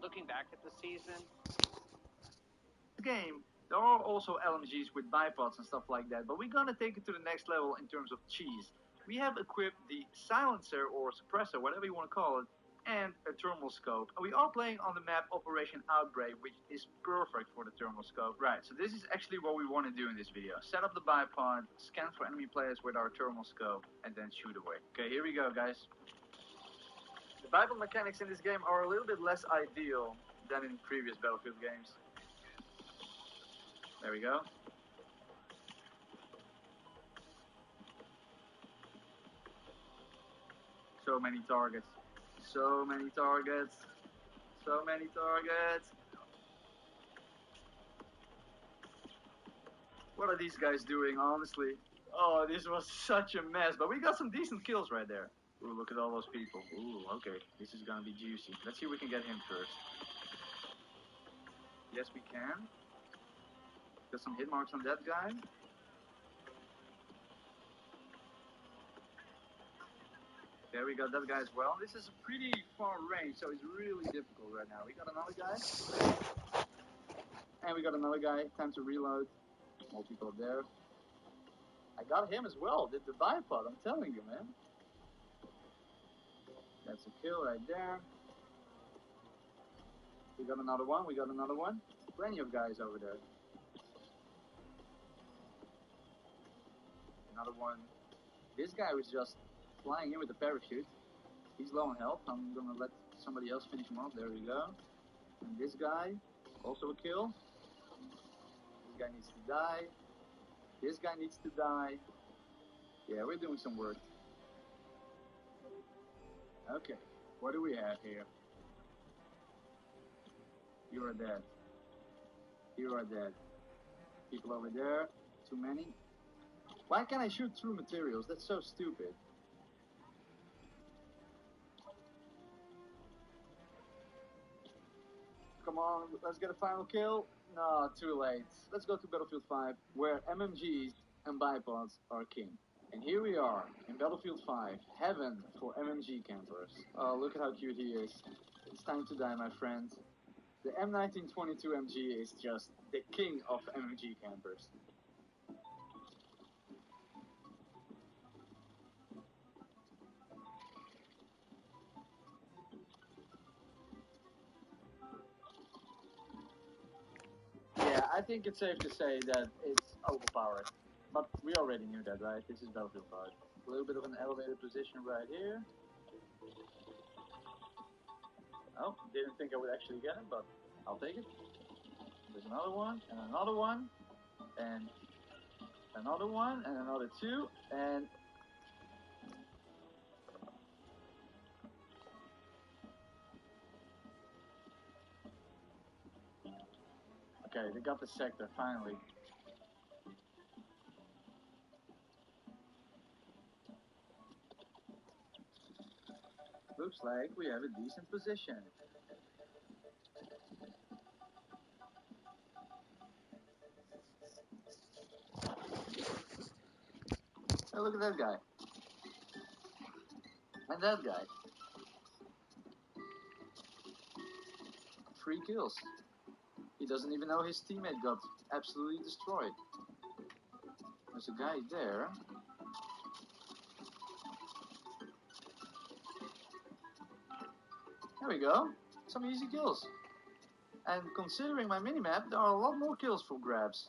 Looking back at the season,
game, there are also LMGs with bipods and stuff like that, but we're gonna take it to the next level in terms of cheese. We have equipped the silencer or suppressor, whatever you want to call it, and a thermal scope. And we are playing on the map Operation Outbreak, which is perfect for the thermal scope. Right, so this is actually what we want to do in this video. Set up the bipod, scan for enemy players with our thermal scope, and then shoot away. Okay, here we go, guys. The bipod mechanics in this game are a little bit less ideal than in previous Battlefield games. There we go. So many targets. So many targets. So many targets. What are these guys doing, honestly? Oh, this was such a mess. But we got some decent kills right there. Ooh, look at all those people. Ooh, okay. This is gonna be juicy. Let's see if we can get him first. Yes, we can. Got some hit marks on that guy. Okay, we got that guy as well. This is a pretty far range, so it's really difficult right now. We got another guy. And we got another guy. Time to reload. More people up there. I got him as well. Did the bipod, I'm telling you, man. That's a kill right there. We got another one. We got another one. Plenty of guys over there. Another one. This guy was just flying in with a parachute. He's low on health. I'm gonna let somebody else finish him off. There we go. And this guy, also a kill. This guy needs to die. This guy needs to die. Yeah, we're doing some work. Okay, what do we have here? You are dead. You are dead. People over there. Too many. Why can't I shoot through materials? That's so stupid. Come on, let's get a final kill. No, too late. Let's go to Battlefield 5, where MMGs and bipods are king. And here we are, in Battlefield 5, heaven for MMG campers. Oh, look at how cute he is. It's time to die, my friend. The M1922MG is just the king of MMG campers. Yeah, I think it's safe to say that it's overpowered. But we already knew that, right? This is Battlefield 5. A little bit of an elevated position right here. Oh, didn't think I would actually get him, but I'll take it. There's another one, and another one, and another one, and another two, and... Okay, they got the sector, finally. Looks like we have a decent position. Hey, look at that guy. And that guy. 3 kills. He doesn't even know his teammate got absolutely destroyed. There's a guy there. There we go. Some easy kills. And considering my minimap, there are a lot more kills for grabs.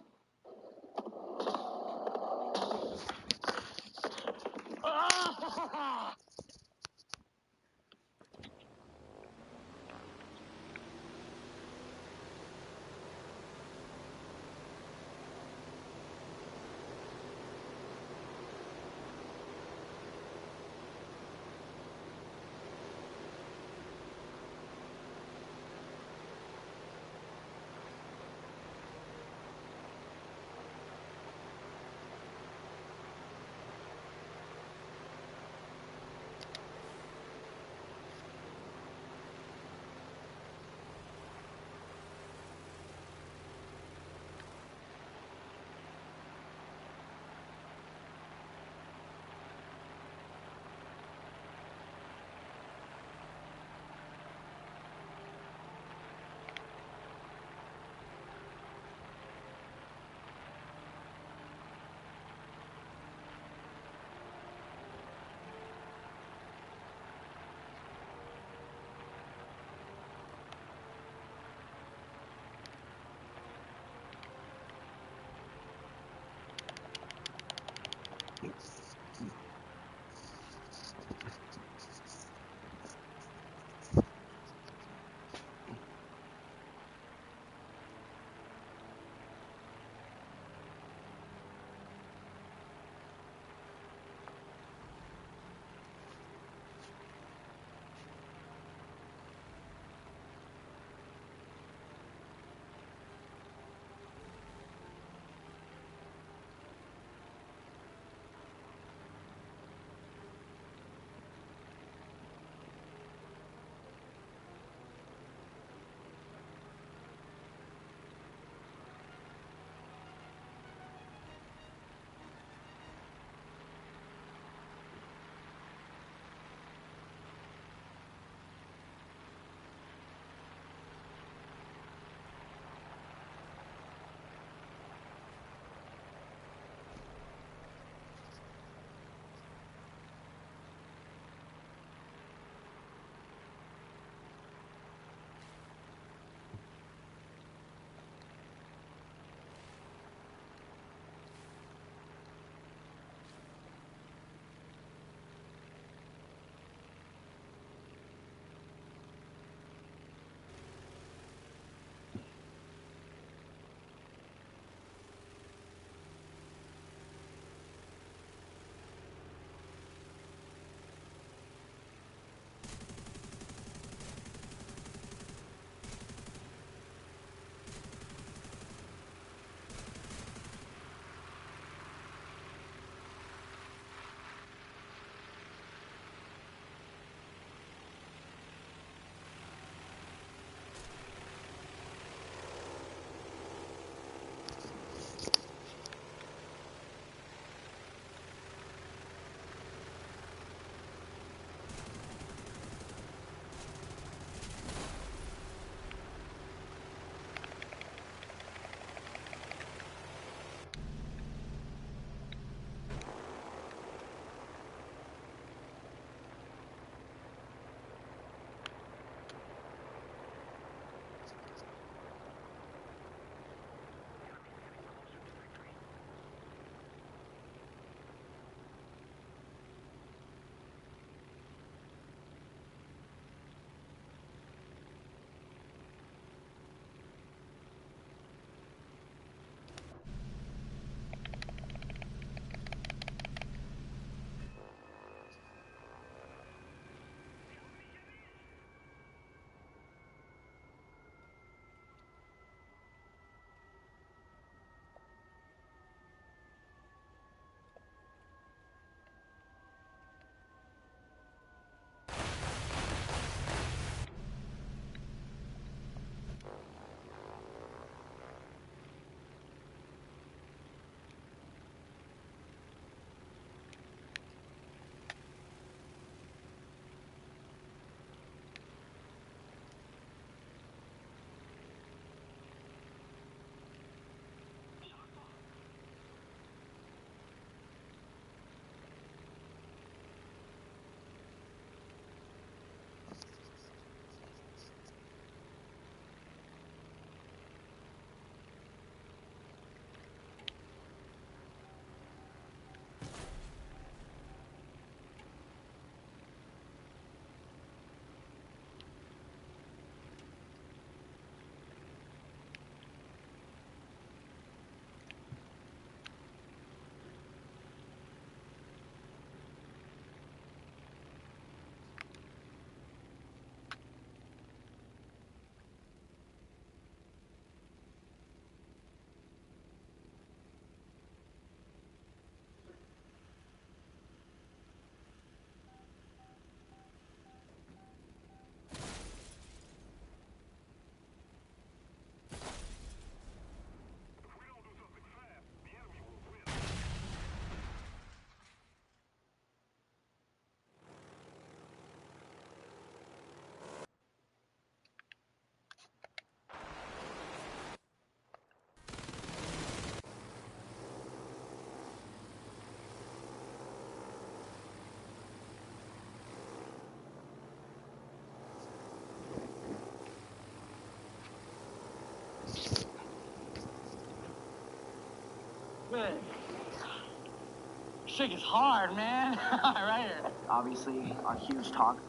trick is hard, man. Right here.
Obviously, a huge talk.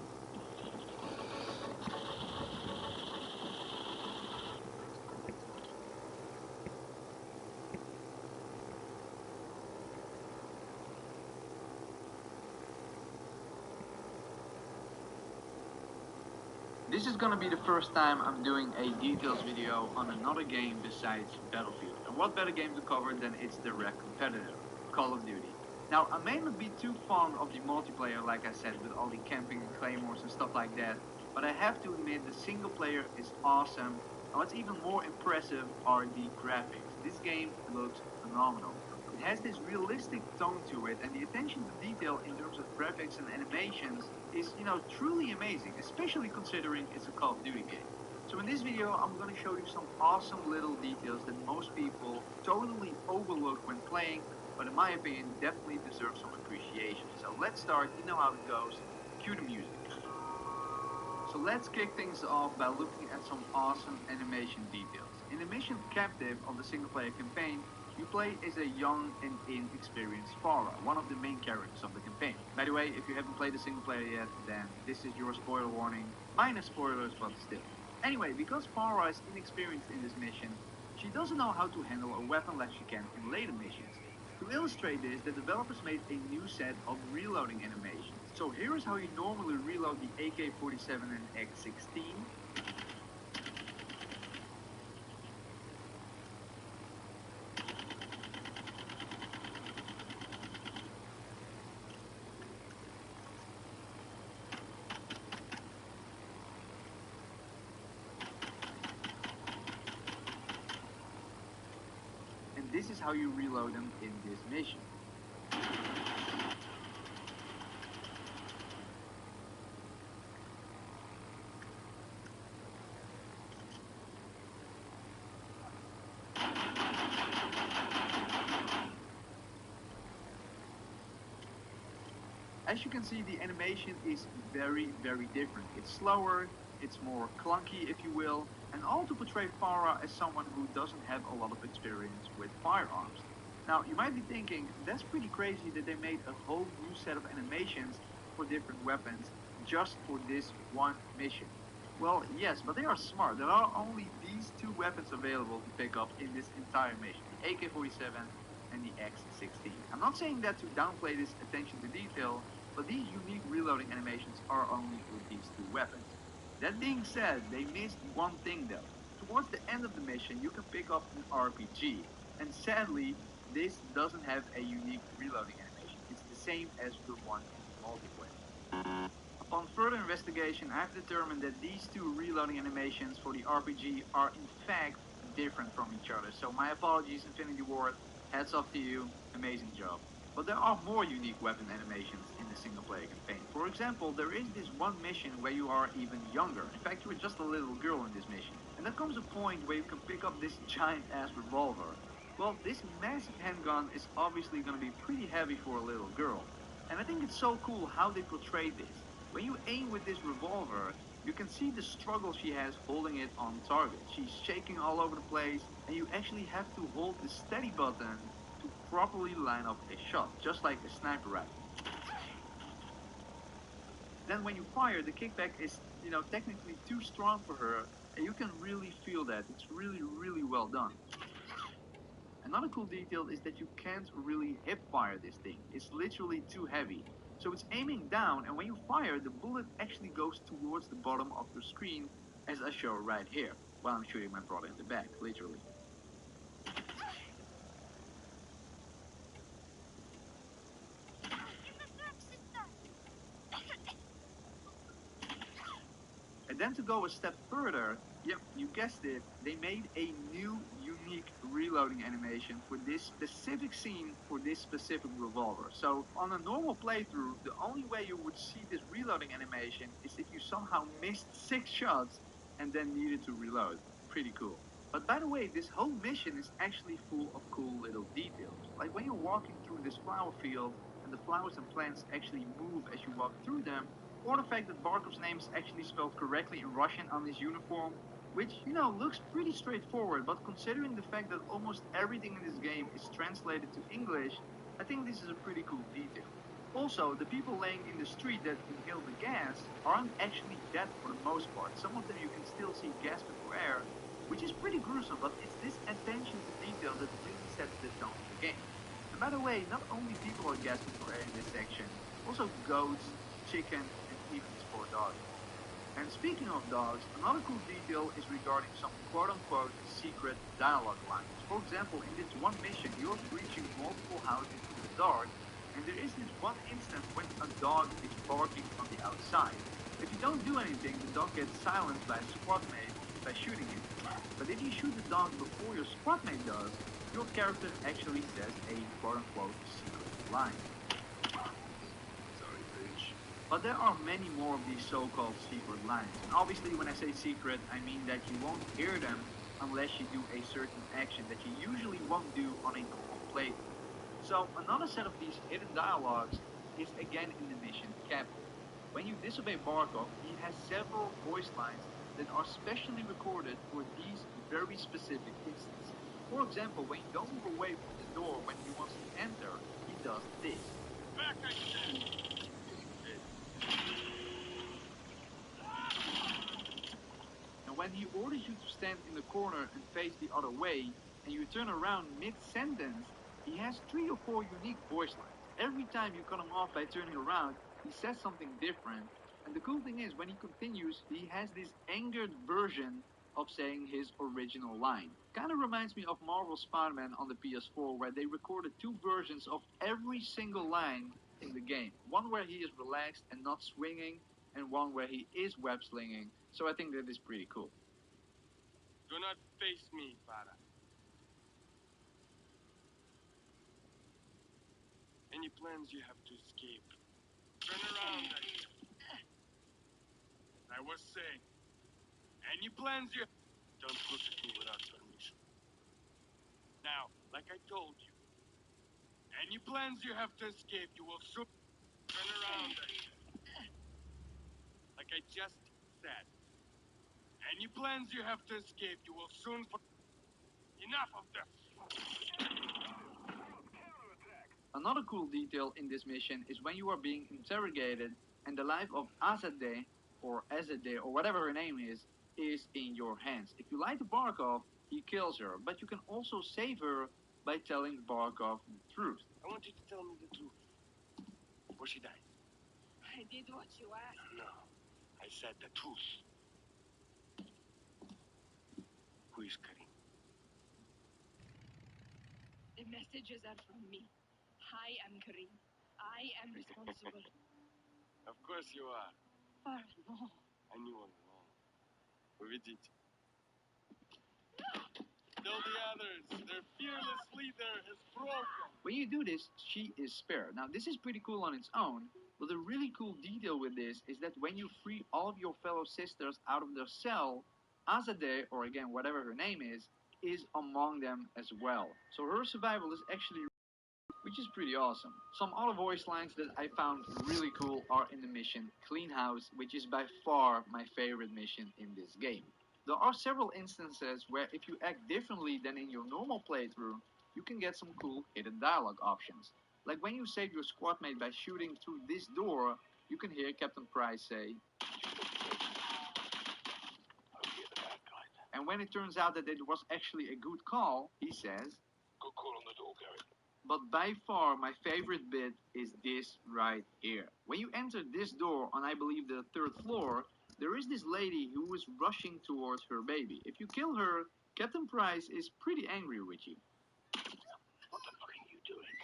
This is gonna be the first time I'm doing a details video on another game besides Battlefield. And what better game to cover than its direct competitor, Call of Duty. Now, I may not be too fond of the multiplayer, like I said, with all the camping and claymores and stuff like that, but I have to admit the single player is awesome, and what's even more impressive are the graphics. This game looks phenomenal. It has this realistic tone to it, and the attention to detail in terms of graphics and animations is, truly amazing, especially considering it's a Call of Duty game. So in this video, I'm going to show you some awesome little details that most people totally overlook when playing, but in my opinion, definitely deserve some appreciation. So let's start, you know how it goes, cue the music. So let's kick things off by looking at some awesome animation details. In the mission Captive of the single player campaign, you play as a young and inexperienced Farah, one of the main characters of the campaign. By the way, if you haven't played the single player yet, then this is your spoiler warning. Minus spoilers, but still. Anyway, because Farah is inexperienced in this mission, she doesn't know how to handle a weapon like she can in later missions. To illustrate this, the developers made a new set of reloading animations. So here is how you normally reload the AK-47 and X16. And this is how you reload them in this mission. As you can see, the animation is very, very different. It's slower, it's more clunky, if you will, and all to portray Farah as someone who doesn't have a lot of experience with firearms. Now, you might be thinking, that's pretty crazy that they made a whole new set of animations for different weapons just for this one mission. Well, yes, but they are smart. There are only these two weapons available to pick up in this entire mission, the AK-47 and the X16. I'm not saying that to downplay this attention to detail, but these unique reloading animations are only with these two weapons. That being said, they missed one thing though. Towards the end of the mission, you can pick up an RPG, and sadly, this doesn't have a unique reloading animation. It's the same as the one in the multiplayer. Upon further investigation, I've determined that these two reloading animations for the RPG are in fact different from each other. So my apologies, Infinity Ward. Hats off to you. Amazing job. But there are more unique weapon animations in the single player campaign. For example, there is this one mission where you are even younger. In fact, you are just a little girl in this mission. And there comes a point where you can pick up this giant ass revolver. Well, this massive handgun is obviously going to be pretty heavy for a little girl. And I think it's so cool how they portray this. When you aim with this revolver, you can see the struggle she has holding it on target. She's shaking all over the place, and you actually have to hold the steady button to properly line up a shot, just like a sniper rifle. Then when you fire, the kickback is, technically too strong for her, and you can really feel that. It's really, really well done. Another cool detail is that you can't really hip fire this thing. It's literally too heavy. So it's aiming down, and when you fire, the bullet actually goes towards the bottom of your screen, as I show right here, while I'm shooting my brother in the back, literally. And then to go a step further, yep, you guessed it, they made a new unique reloading animation for this specific scene for this specific revolver. So on a normal playthrough, the only way you would see this reloading animation is if you somehow missed 6 shots and then needed to reload. Pretty cool. But by the way, this whole mission is actually full of cool little details. Like when you're walking through this flower field and the flowers and plants actually move as you walk through them, or the fact that Barkov's name is actually spelled correctly in Russian on his uniform, which, looks pretty straightforward, but considering the fact that almost everything in this game is translated to English, I think this is a pretty cool detail. Also, the people laying in the street that inhale the gas aren't actually dead for the most part. Some of them you can still see gasping for air, which is pretty gruesome, but it's this attention to detail that really sets the tone of the game. And by the way, not only people are gasping for air in this section, also goats, chicken, and even these poor dogs. And speaking of dogs, another cool detail is regarding some quote-unquote secret dialogue lines. For example, in this one mission, you're breaching multiple houses in the dark, and there is this one instance when a dog is barking on the outside. If you don't do anything, the dog gets silenced by a squad mate by shooting it. But if you shoot the dog before your squad mate does, your character actually says a quote-unquote secret line. But there are many more of these so-called secret lines. And obviously when I say secret, I mean that you won't hear them unless you do a certain action that you usually won't do on a normal playthrough. So another set of these hidden dialogues is again in the mission Capital. When you disobey Barkov, he has several voice lines that are specially recorded for these very specific instances. For example, when you don't move away from the door when he wants to enter, he does this.
Back, I said!
And when he orders you to stand in the corner and face the other way, and you turn around mid-sentence, he has 3 or 4 unique voice lines. Every time you cut him off by turning around, he says something different. And the cool thing is, when he continues, he has this angered version of saying his original line. Kind of reminds me of Marvel's Spider-Man on the PS4, where they recorded 2 versions of every single line in the game. One where he is relaxed and not swinging, and one where he is web slinging. So I think that is pretty cool.
Do not face me, Farah. Any plans you have to escape? Turn around. I was saying, any plans you... Don't look at me without permission. Now, like I told you, any plans you have to escape, you will soon... Turn around. Like I just said. Any plans you have to escape, you will soon... Enough of this!
Another cool detail in this mission is when you are being interrogated and the life of Azadeh, or Azadeh, or whatever her name is in your hands. If you lie to Barkov, he kills her, but you can also save her by telling Barkov the truth.
I want you to tell me the truth. Or she died.
I did what you asked.
No, I said the truth. Who is Karim?
The messages are from me. I am Karim. I am responsible.
Of course you are.
No.
I knew all along. Уведите. Tell the others, their fearless leader is broken.
When you do this, she is spared. Now this is pretty cool on its own, but the really cool detail with this is that when you free all of your fellow sisters out of their cell, Azadeh, or again whatever her name is among them as well. So her survival is actually, which is pretty awesome. Some other voice lines that I found really cool are in the mission Clean House, which is by far my favorite mission in this game. There are several instances where if you act differently than in your normal playthrough, you can get some cool hidden dialogue options. Like when you save your squad mate by shooting through this door, you can hear Captain Price say, and when it turns out that it was actually a good call, he says,
Good call on the door, Gary.
but by far my favorite bit is this right here. When you enter this door on I believe the 3rd floor, there is this lady who is rushing towards her baby. If you kill her, Captain Price is pretty angry with you.
What the fuck are you doing?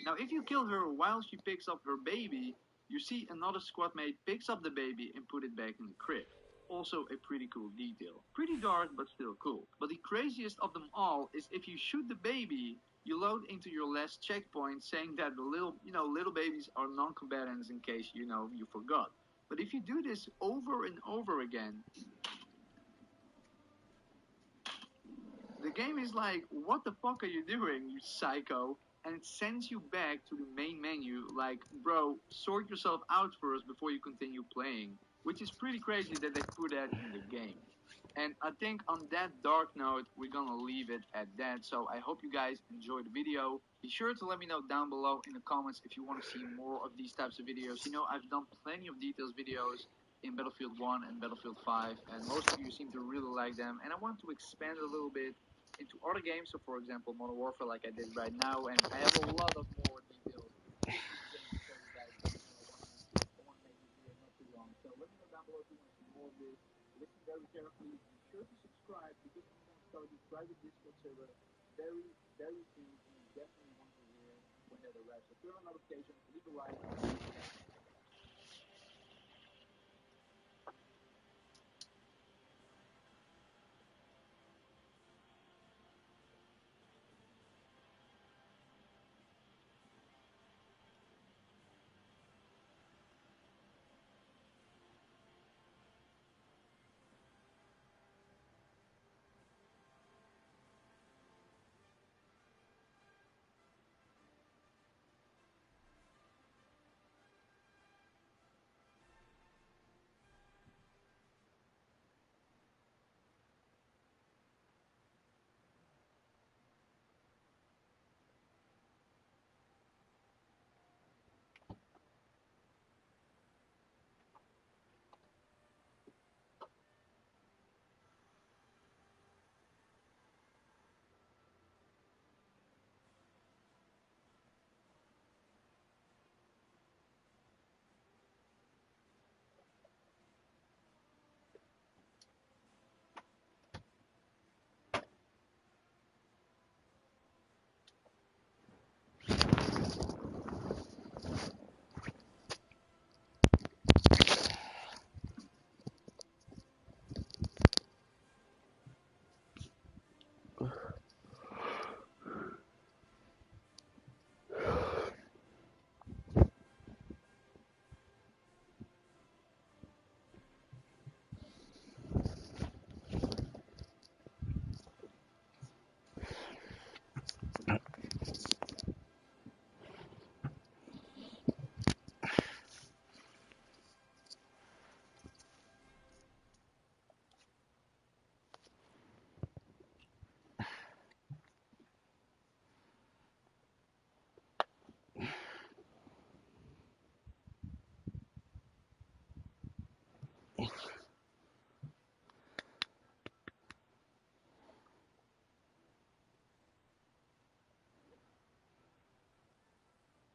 Now if you kill her while she picks up her baby, you see another squad mate picks up the baby and put it back in the crib. Also a pretty cool detail. Pretty dark, but still cool. But the craziest of them all is if you shoot the baby, you load into your last checkpoint saying that the little babies are non-combatants in case, you forgot. But if you do this over and over again, the game is like, what the fuck are you doing, you psycho? And it sends you back to the main menu like, bro, sort yourself out first before you continue playing. Which is pretty crazy that they put that in the game. And I think on that dark note, we're gonna leave it at that. So I hope you guys enjoyed the video. Be sure to let me know down below in the comments if you want to see more of these types of videos. You know, I've done plenty of details videos in Battlefield 1 and Battlefield 5, and most of you seem to really like them. And I want to expand a little bit into other games. So, for example, Modern Warfare, like I did right now, and I have a lot of more details in these games to show you guys. But I want to make this video not too long. So let me know down below if you want to see more of this. Listen very carefully. Be sure to subscribe because I'm going to start this private Discord server very, very soon. And you definitely want to hear when that arrives. So turn on notifications, leave a like.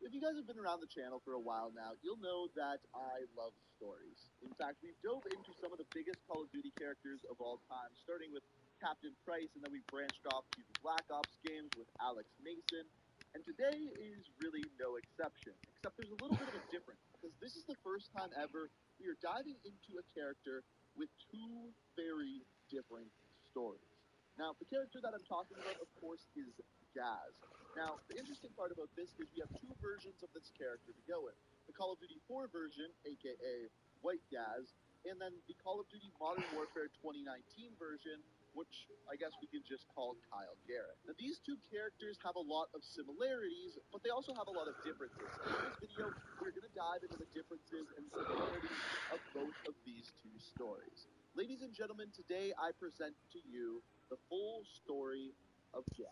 If you guys have been around the channel for a while now, you'll know that I love stories. In fact, we've dove into some of the biggest Call of Duty characters of all time, starting with Captain Price, and then we branched off to the Black Ops games with Alex Mason. And today is really no exception, except there's a little bit of a difference, because this is the first time ever we are diving into a character with two very different stories. Now, the character that I'm talking about, of course, is Gaz. Now, the interesting part about this is we have two versions of this character to go with. The Call of Duty 4 version, aka White Gaz, and then the Call of Duty Modern Warfare 2019 version, which I guess we can just call Kyle Garrett. Now, these two characters have a lot of similarities, but they also have a lot of differences. And in this video, we're going to dive into the differences and similarities of both of these two stories. Ladies and gentlemen, today I present to you the full story of Gaz.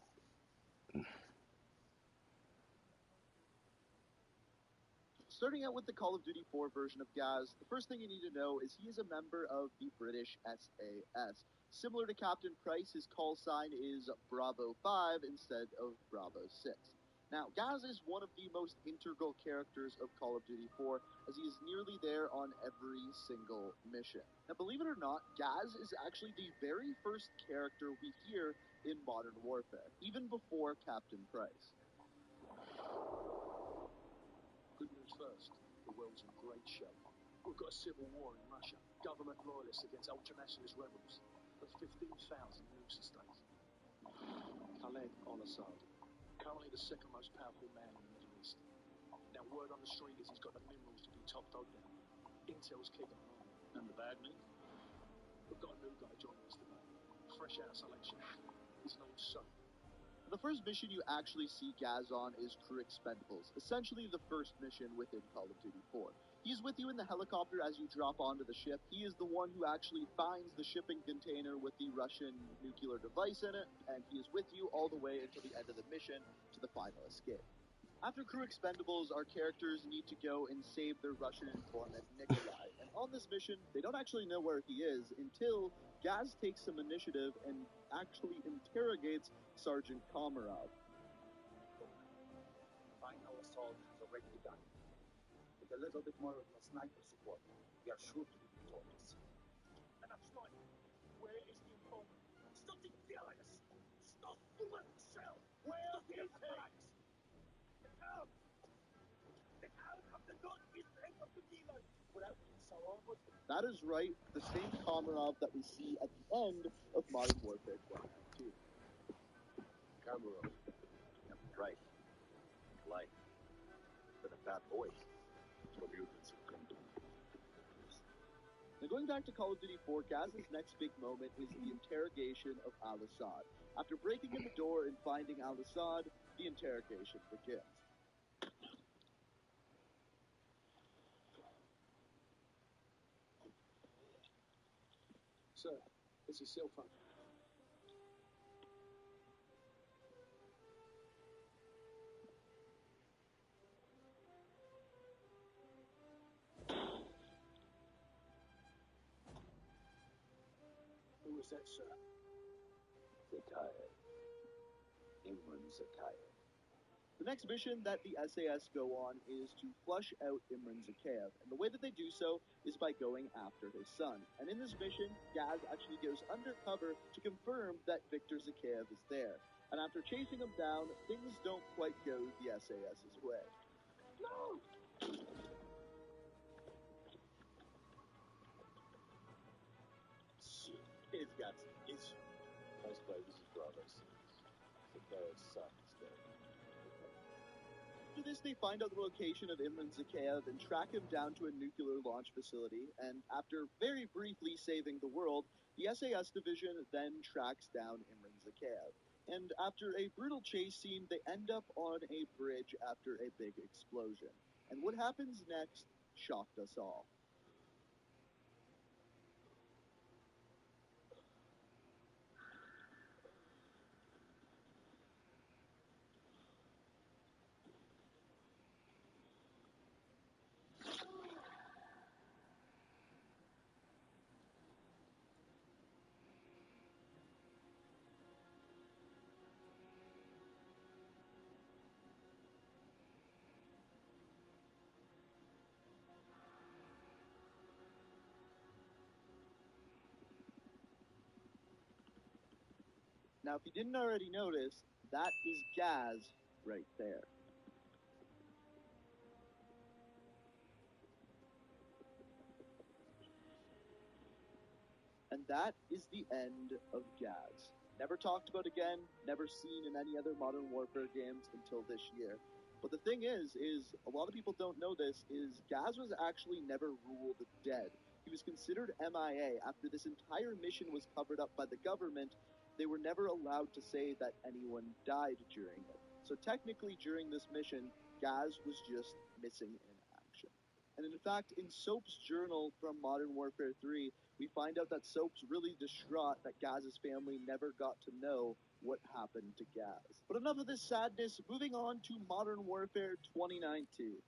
Starting out with the Call of Duty 4 version of Gaz, the first thing you need to know is he is a member of the British SAS. Similar to Captain Price, his call sign is Bravo 5 instead of Bravo 6. Now, Gaz is one of the most integral characters of Call of Duty 4, as he is nearly there on every single mission. Now, believe it or not, Gaz is actually the very first character we hear in Modern Warfare, even before Captain Price.
Good news first, the world's in great shape. We've got a civil war in Russia, government loyalists against ultranationalist rebels, and 15,000 nukes at stake. Khaled al-Assad, currently the second most powerful man in the Middle East. Now word on the street is he's got the minerals to be top dog down there. Intel's keeping an eye on him. And the bad news? We've got a new guy joining us today, fresh out of selection. His name's Son.
the first mission you actually see Gaz on is Crew Expendables, essentially the first mission within Call of Duty 4. He's with you in the helicopter as you drop onto the ship. He is the one who actually finds the shipping container with the Russian nuclear device in it, and he is with you all the way until the end of the mission to the final escape. After Crew Expendables, our characters need to go and save their Russian informant, Nikolai. And on this mission, they don't actually know where he is until Gaz takes some initiative and actually interrogates Sergeant Komarov.
Final assault has already begun. With a little bit more of your sniper support, we are sure to be victorious. And I'm right. Where is the informant? Stop the violence! Stop fooling yourself! Where is the tanks? Get out! Get out of the northeast end of the dealer! Without being so awkward.
That is right, the same Komarov that we see at the end of Modern Warfare 2019.
Komarov. Right. Life. But a bad boy. For mutants who come to.
Now going back to Call of Duty 4, Gaz's next big moment is the interrogation of Al-Assad. After breaking in the door and finding Al-Assad, the interrogation begins.
Sir, it's your cell phone. Who was that, sir?
Zakhaev. Imran Zakhaev.
The next mission that the SAS go on is to flush out Imran Zakhaev, and the way that they do so is by going after his son. And in this mission, Gaz actually goes undercover to confirm that Viktor Zakhaev is there. And after chasing him down, things don't quite go the SAS's way.
No!
Shit, he's got some issues. Nice play, this is Bravo 6. Zakhaev's son is dead.
After this, they find out the location of Imran Zakhaev and track him down to a nuclear launch facility, and after very briefly saving the world, the SAS division then tracks down Imran Zakhaev. And after a brutal chase scene, they end up on a bridge after a big explosion. And what happens next shocked us all. Now, if you didn't already notice, that is Gaz right there. And that is the end of Gaz. Never talked about again, never seen in any other Modern Warfare games until this year. But the thing is a lot of people don't know this, is Gaz was actually never ruled dead. He was considered MIA. After this entire mission was covered up by the government, they were never allowed to say that anyone died during it. So technically during this mission, Gaz was just missing in action. And in fact, in Soap's journal from Modern Warfare 3, we find out that Soap's really distraught that Gaz's family never got to know what happened to Gaz. But enough of this sadness, moving on to Modern Warfare 2019.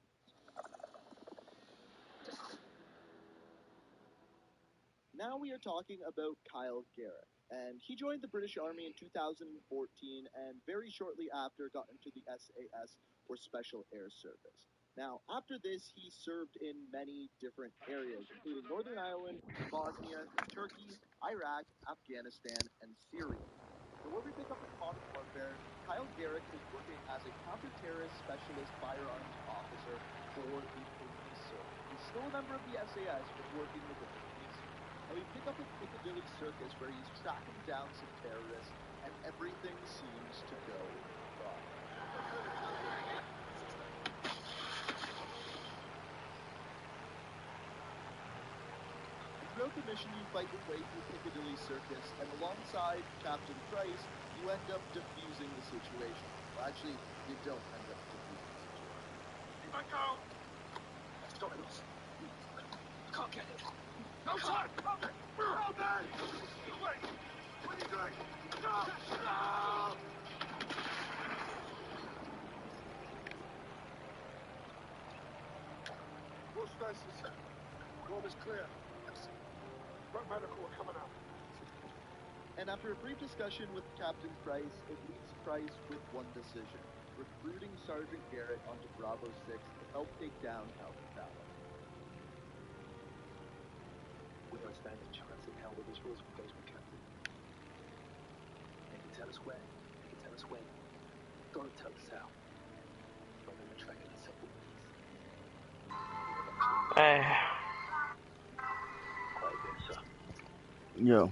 Now we are talking about Kyle Garrick. And he joined the British Army in 2014 and very shortly after got into the SAS, or Special Air Service. Now, after this, he served in many different areas, including Northern Ireland, Bosnia, Turkey, Iraq, Afghanistan, and Syria. So where we pick up in Modern Warfare, Kyle Garrick is working as a counter-terrorist specialist firearms officer for the police service. He's still a member of the SAS, but working with the police. And we pick up at Piccadilly Circus where he's tracking down some terrorists, and everything seems to go wrong. Throughout the mission, you fight your way through Piccadilly Circus, and alongside Captain Price, you end up defusing the situation. Well, actually, you don't end up defusing the situation.
Keep on go!
That's got us. I can't get it.
No, sir! Hold it! Hold that! Wait! What are you doing? No! No!
All spaces. Road is clear. Front medical are coming up.
And after a brief discussion with Captain Price, it leaves Price with one decision: recruiting Sergeant Garrett onto Bravo 6 to help take down Alpha Tower.
We don't stand a chance in hell with this rules engagement, Captain. They can tell us where. They can tell us when. Don't tell us how. But then we're tracking a simple piece. Quite good, sir.
Yo.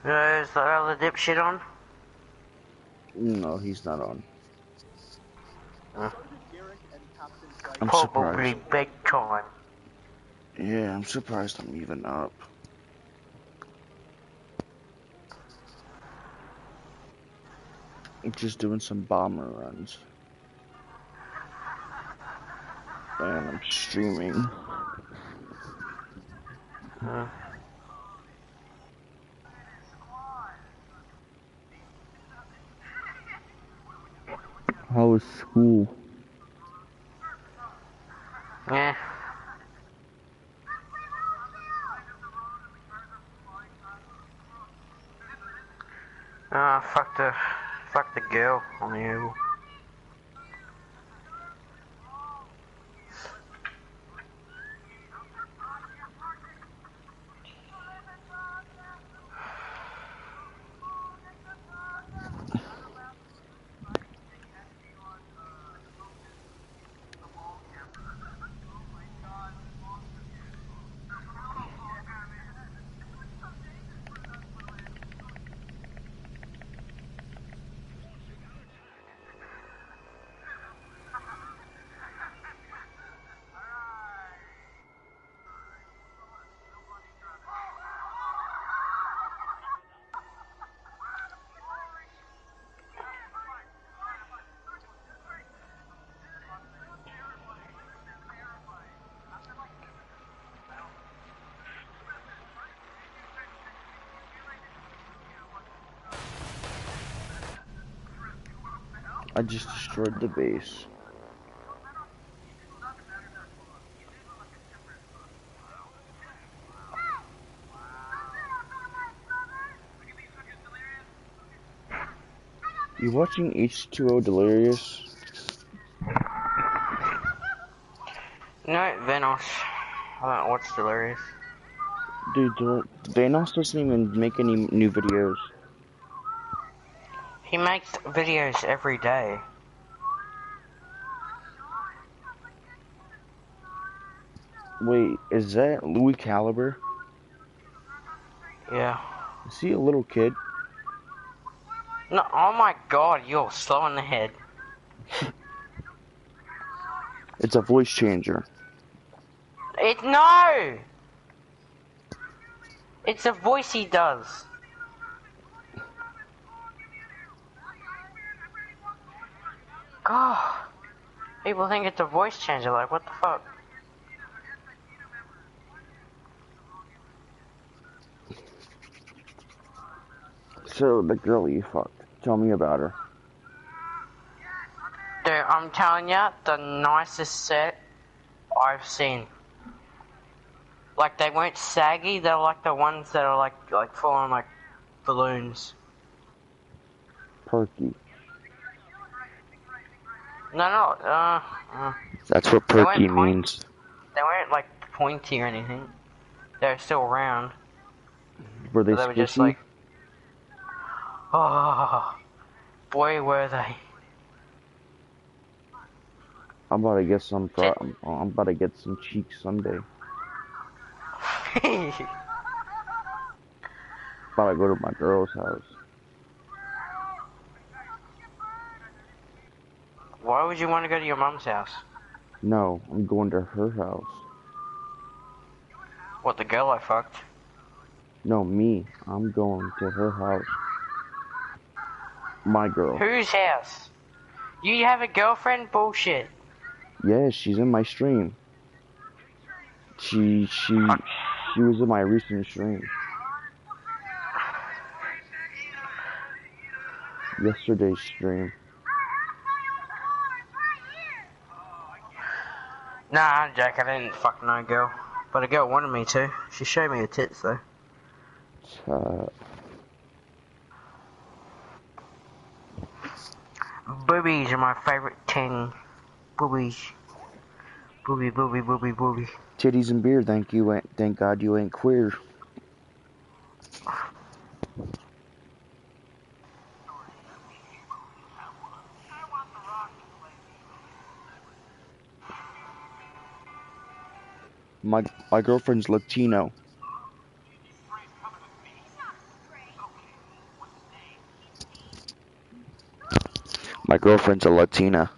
Is that other dipshit on?
No, he's not on.
Sergeant Garrett and Captain Price
I'm
Probably
surprised.
big time.
Yeah, I'm surprised I'm even up. I'm just doing some bomber runs. And I'm streaming. How was school?
Yeah. Fuck the girl on the hill.
I just destroyed the base. You watching H2O Delirious?
No, Venos. I don't know what's delirious.
Dude, Vanos doesn't even make any new videos.
He makes videos every day.
Wait, is that Louis Caliber?
Yeah.
Is he a little kid?
No, oh my god, you're slow in the head.
It's a voice changer.
No! It's a voice he does. God. People think it's a voice changer, like, what the fuck?
So, the girl you fucked. Tell me about her.
Dude, I'm telling ya, the nicest set I've seen. Like, they weren't saggy, they're like the ones that are like full on like balloons.
Perky.
No,
That's what perky means.
They weren't like pointy or anything. They're still round.
Were they
But they were just
squishy?
like, oh, boy, were they.
I'm about to get some. I'm about to get some cheeks someday. About to go to my girl's house.
Why would you want to go to your mom's house?
No, I'm going to her house.
What, the girl I fucked?
No, me. I'm going to her house. My girl.
Whose house? You have a girlfriend? Bullshit.
Yeah, she's in my stream. She was in my recent stream. Yesterday's stream.
Nah, Jack, I didn't fuck no girl. But a girl wanted me to. She showed me her tits, though. Boobies are my favorite thing. Boobies. Booby, booby, booby, booby.
Titties and beer, thank God you ain't queer. My girlfriend's Latino. My girlfriend's a Latina.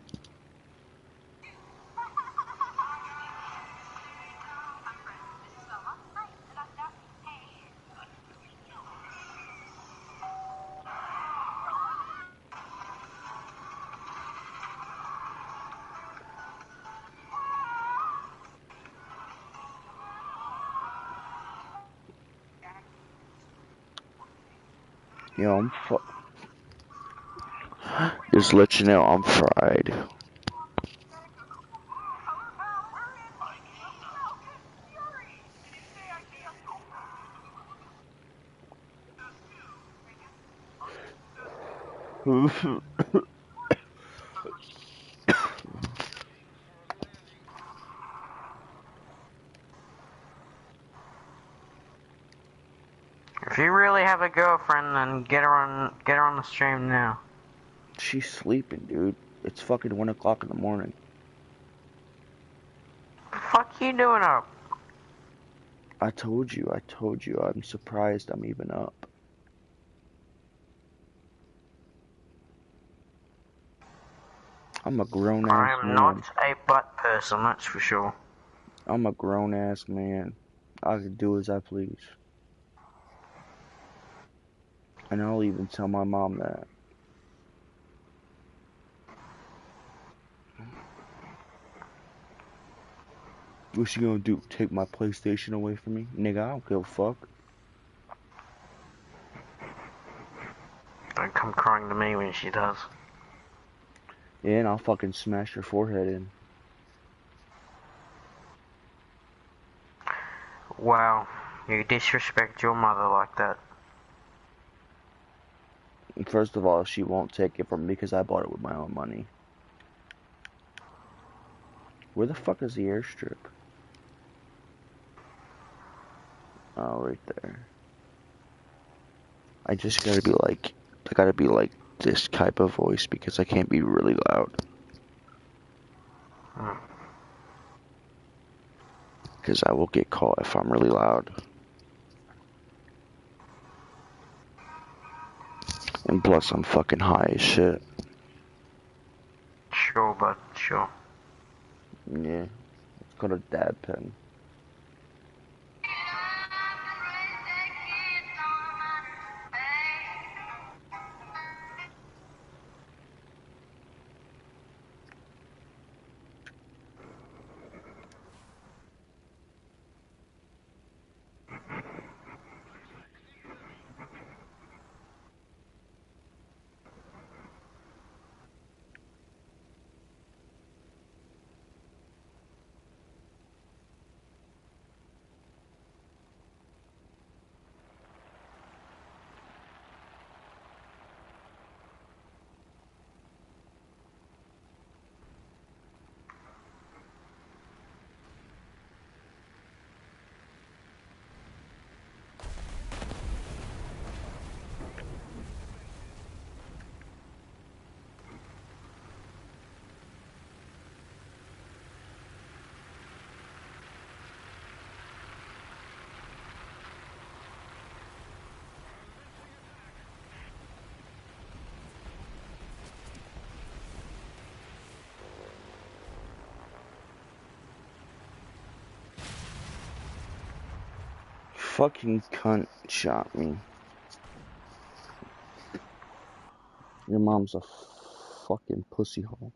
Yo, just let you know I'm fried.
If you really have a girlfriend, then get her on the stream now.
She's sleeping, dude. It's fucking 1 o'clock in the morning.
The fuck you doing up?
I told you, I'm surprised I'm even up. I'm a grown ass
I am
man.
not a butt person, that's for sure.
I'm a grown ass man. I can do as I please. And I'll even tell my mom that. What's she gonna do? Take my PlayStation away from me? Nigga, I don't give a fuck.
Don't come crying to me when she does.
Yeah, and I'll fucking smash her forehead in.
Wow, you disrespect your mother like that.
First of all, she won't take it from me because I bought it with my own money. Where the fuck is the airstrip? Oh, right there. I gotta be like this type of voice because I can't be really loud. Because I will get caught if I'm really loud. And plus, I'm fucking high as shit.
Sure, bud, sure.
Yeah, it's called a dab pen. fucking cunt shot me. Your mom's a fucking pussy hole.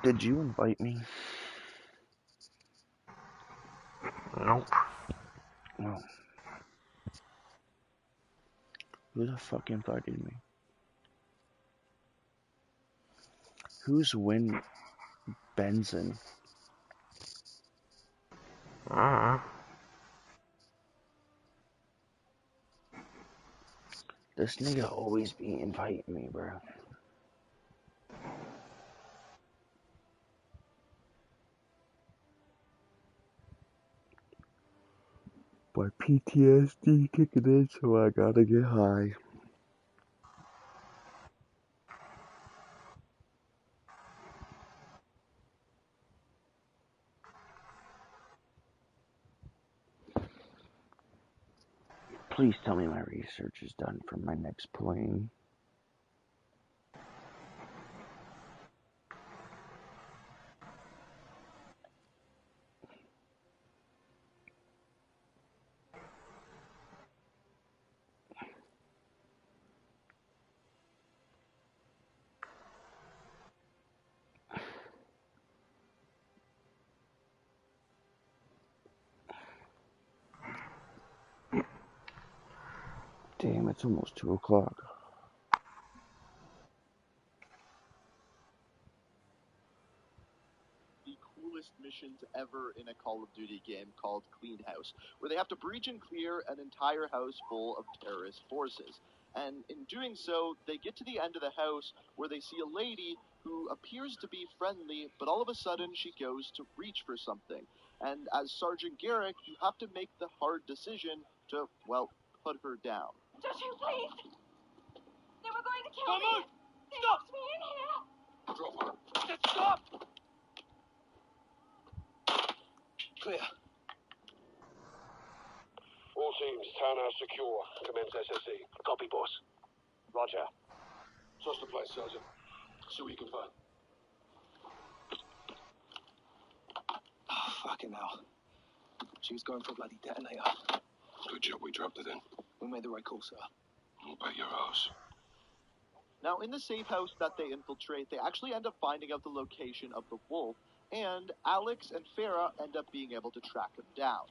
Did you invite me?
Nope.
No. Who the fuck invited me? Who's Win Benson? This nigga always be inviting me, bro. My PTSD kicking in, so I gotta get high. Please tell me my research is done for my next plane. Damn, it's almost 2 o'clock.
The coolest missions ever in a Call of Duty game called Clean House, where they have to breach and clear an entire house full of terrorist forces. And in doing so, they get to the end of the house where they see a lady who appears to be friendly, but all of a sudden she goes to reach for something. And as Sergeant Garrick, you have to make the hard decision to, well, put her down.
Just you, please! They were going to kill me! They locked me in here!
Drop her.
Just stop!
Clear. All teams, townhouse secure. Commence SSE.
Copy, boss.
Roger. Trust the place, Sergeant. See what you can find.
Oh, fucking hell. She was going for a bloody detonator.
Good job we dropped it in.
We made the right call, sir.
I'll bet your house.
Now, in the safe house that they infiltrate, they actually end up finding out the location of the wolf, and Alex and Farah end up being able to track him down.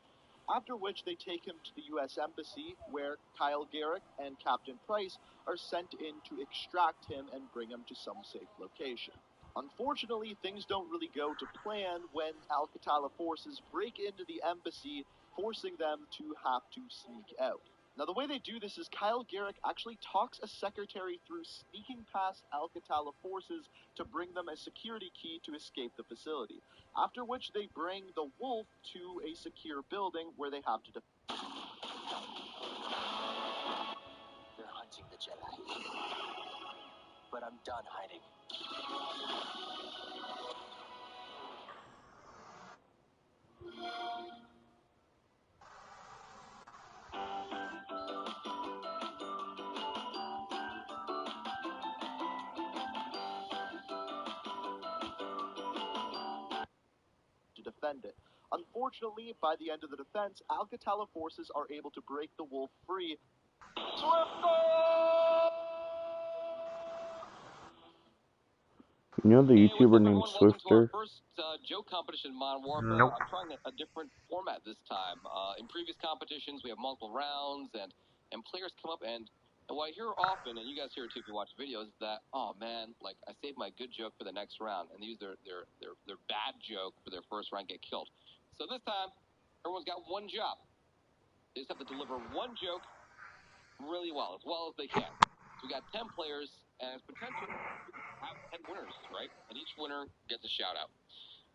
After which, they take him to the U.S. Embassy, where Kyle Garrick and Captain Price are sent in to extract him and bring him to some safe location. Unfortunately, things don't really go to plan when Al-Qatala forces break into the embassy, forcing them to have to sneak out. Now, the way they do this is Kyle Garrick actually talks a secretary through sneaking past Al-Qatala forces to bring them a security key to escape the facility, after which they bring the wolf to a secure building where they have to
They're hunting the Jedi. But I'm done hiding.
defend it. Unfortunately, by the end of the defense, Alcatala forces are able to break the wolf free.
You know the
Hey,
YouTuber named
welcome to our
Swifter?
first joke competition in Modern Warfare.
Nope.
I'm trying a different format this time. In previous competitions, we have multiple rounds, and players come up, and what I hear often, and you guys hear it too if you watch videos, is that, oh man, like, I saved my good joke for the next round, and they use their bad joke for their first round, get killed. So this time, everyone's got one job. They just have to deliver one joke really well as they can. So we got 10 players, and it's potential have 10 winners, right? And each winner gets a shout out.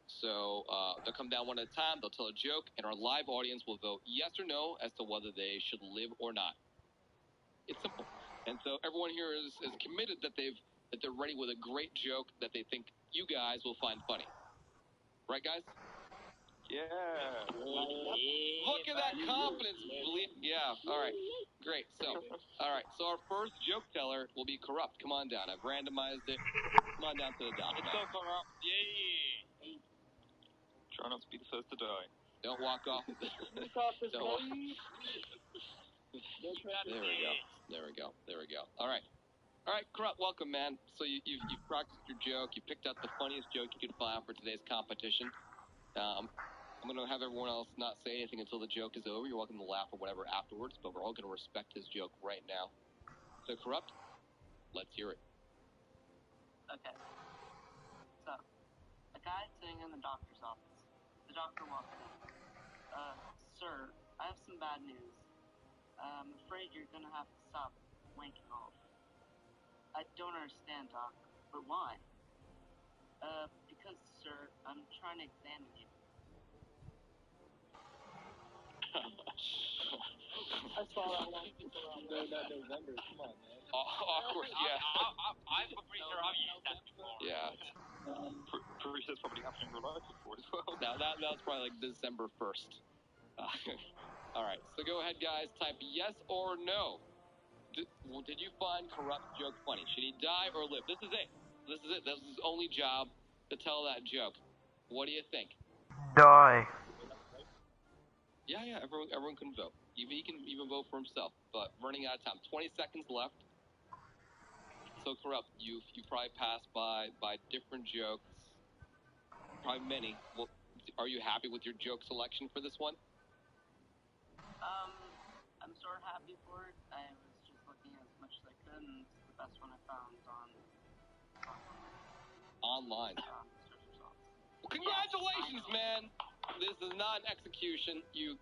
So they'll come down one at a time, they'll tell a joke, and our live audience will vote yes or no as to whether they should live or not. It's simple. And so everyone here is committed that they're ready with a great joke that they think you guys will find funny. Right, guys?
Yeah.
Look at that confidence. Yeah, all right. Great. So, all right. So our first joke teller will be Corrupt. Come on down. I've randomized it. Come on down to the dock.
Let's go, Corrupt. Yay. Try not to be the first to die.
Don't walk off. Don't walk. There we go. All right, Corrupt, welcome, man. So you've practiced your joke. You picked out the funniest joke you could find for today's competition. I'm going to have everyone else not say anything until the joke is over. You're welcome to laugh or whatever afterwards, but we're all going to respect his joke right now. So, Corrupt, let's hear it.
Okay. So, a guy sitting in the doctor's office. The doctor walks in. Sir, I have some bad news. I'm afraid you're gonna have to stop wanking off. I don't understand, Doc, but why? Because, sir, I'm trying to examine you.
I saw that one. No, not November. Come on, man.
Awkward, yeah.
I'm pretty sure I've used that before.
Yeah.
Pretty sure it's probably happening in real life before as well.
Now, that's probably like December 1st. All right, so go ahead, guys. Type yes or no. Did you find Corrupt joke funny? Should he die or live? This is it. This is his only job to tell that joke. What do you think?
Die.
Yeah, everyone can vote. He can even vote for himself, but running out of time. 20 seconds left. So, Corrupt, you probably passed by different jokes, probably many. Well, are you happy with your joke selection for this one?
I'm sort of happy for it. I was just looking as much as I could, and it's the best one I found
Online. Well, congratulations, man! This is not an execution. You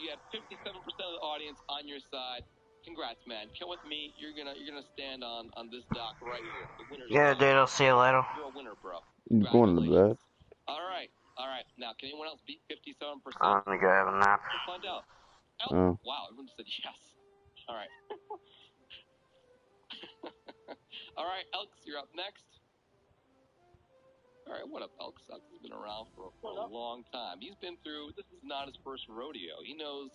had 57% of the audience on your side. Congrats, man. Come with me. You're gonna stand on this dock right here. The winner's
Yeah, dude, I'll see you later.
You're a winner, bro.
I'm going to bed.
All right. Now, can anyone else beat 57%?
I'm gonna go have a nap.
We'll find out.
Oh.
Wow, everyone just said yes. All right. All right, Elks, you're up next. All right, what up, Elks? Elks has been around for a long time. He's been through, this is not his first rodeo. He knows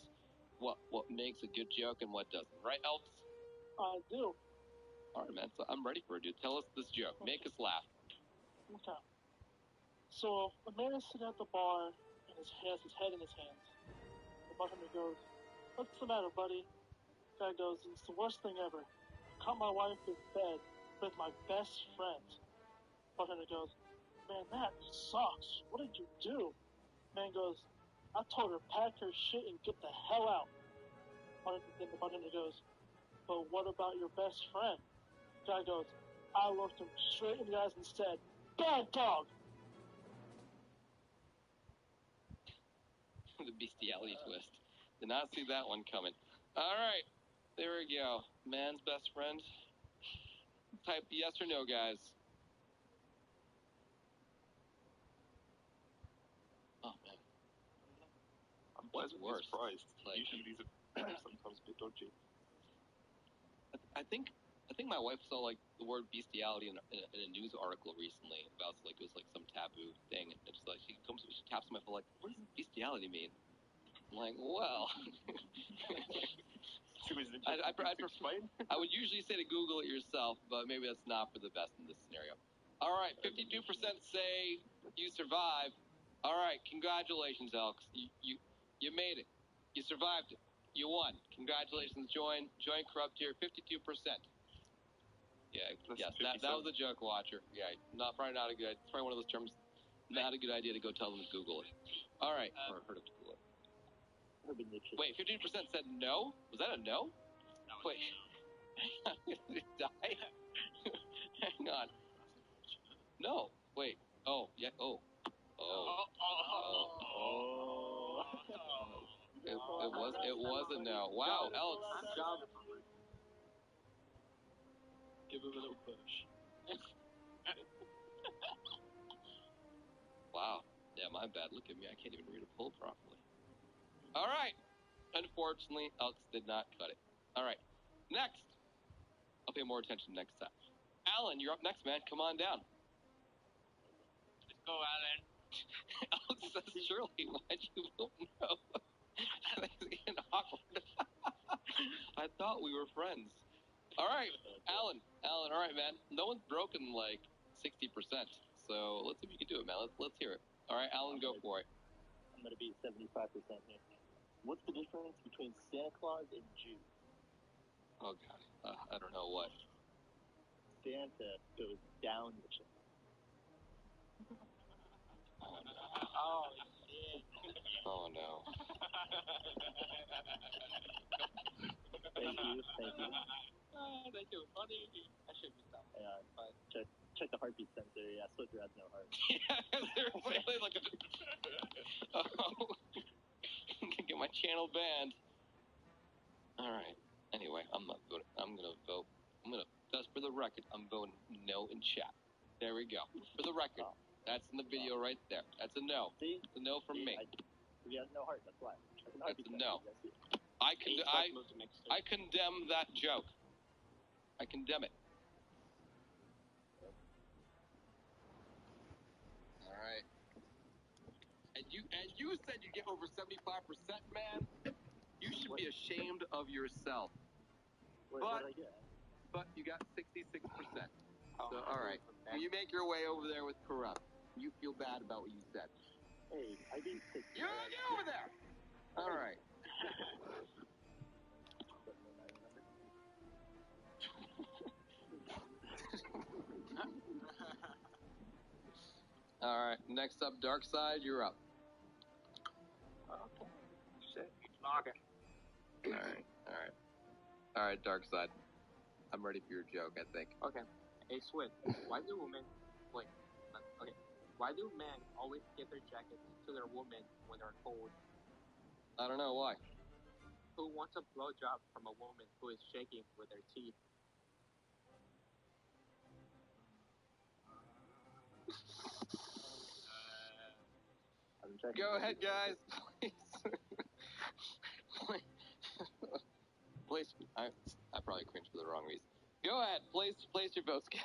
what makes a good joke and what doesn't. Right, Elks?
I do.
All right, man, so I'm ready for it, dude. Tell us this joke. Make us laugh.
Okay. So, a man is sitting at the bar, and he has his head in his hands. The bartender goes, "What's the matter, buddy?" The guy goes, "It's the worst thing ever. I caught my wife in bed with my best friend." Bartender goes, "Man, that sucks. What did you do?" Man goes, "I told her pack her shit and get the hell out." Then the bartender goes, "But what about your best friend?" The guy goes, "I looked him straight in the eyes and said, 'Bad dog.'"
The bestiality twist. Did not see that one coming. All right, there we go. Man's best friend. Type yes or no, guys. Oh, man.
Why is it
worse?
surprised?
Like,
usually these are sometimes a bit dodgy.
I think my wife saw like the word bestiality in a news article recently about like it was like some taboo thing, and it's like she taps my foot like, what does bestiality mean? I'm like, well, I would usually say to Google it yourself, but maybe that's not for the best in this scenario. All right, 52% say you survive. All right, congratulations, Alex. You made it. You survived it. You won. Congratulations. Join Corrupt here. 52%. Yeah, yes, that was a joke, Watcher. Yeah, probably not a good. It's probably one of those terms. Not a good idea to go tell them to Google it. All right, or heard them to Google it. Wait, 15% said no. Was that a no? Wait, did it die? Hang on. No. Wait. Oh, yeah. Oh. It was a no. Wow, Alex.
Give him a little push.
Wow. Yeah, my bad. Look at me. I can't even read a poll properly. All right. Unfortunately, Alex did not cut it. All right. Next. I'll pay more attention next time. Alan, you're up next, man. Come on down.
Let's go, Alan.
Alex says, Shirley, why'd you vote no? It's getting awkward. I thought we were friends. All right, Alan, all right, man. No one's broken like 60%, so let's see if you can do it, man. Let's hear it. All right, Alan, go for it.
I'm gonna be 75% here. What's the difference between Santa Claus and Jew?
Oh God, I don't know what.
Santa goes down the chimney.
Oh shit. Oh no.
Thank you.
Thank you. Funny. I should be stopped.
Yeah, check the heartbeat sensor. Yeah, Soldier has no heart.
Yeah, seriously, like a... Oh. Can get my channel banned. All right. Anyway, I'm not voting. I'm gonna vote. Just for the record, I'm voting no in chat. There we go. For the record, that's in the video right there. That's a no.
See?
It's a no from me.
He has no heart. That's why.
That's a no. I condemn that joke. I condemn it. All right. And you said you get over 75%, man. You should be ashamed of yourself.
What did I get?
But you got 66%. So all right. When you make your way over there with Corrupt, you feel bad about what you said.
Hey, I beat 60.
Get over there. All right. All right. Next up, Dark Side, you're up.
Okay. Shit. Okay.
All right, Dark Side. I'm ready for your joke, I think.
Okay. Hey, Swift, why do men always give their jackets to their woman when they're cold?
I don't know why.
Who wants a blowjob from a woman who is shaking with her teeth?
Go ahead, guys. Please. I probably cringed for the wrong reason. Go ahead. Place your votes, guys.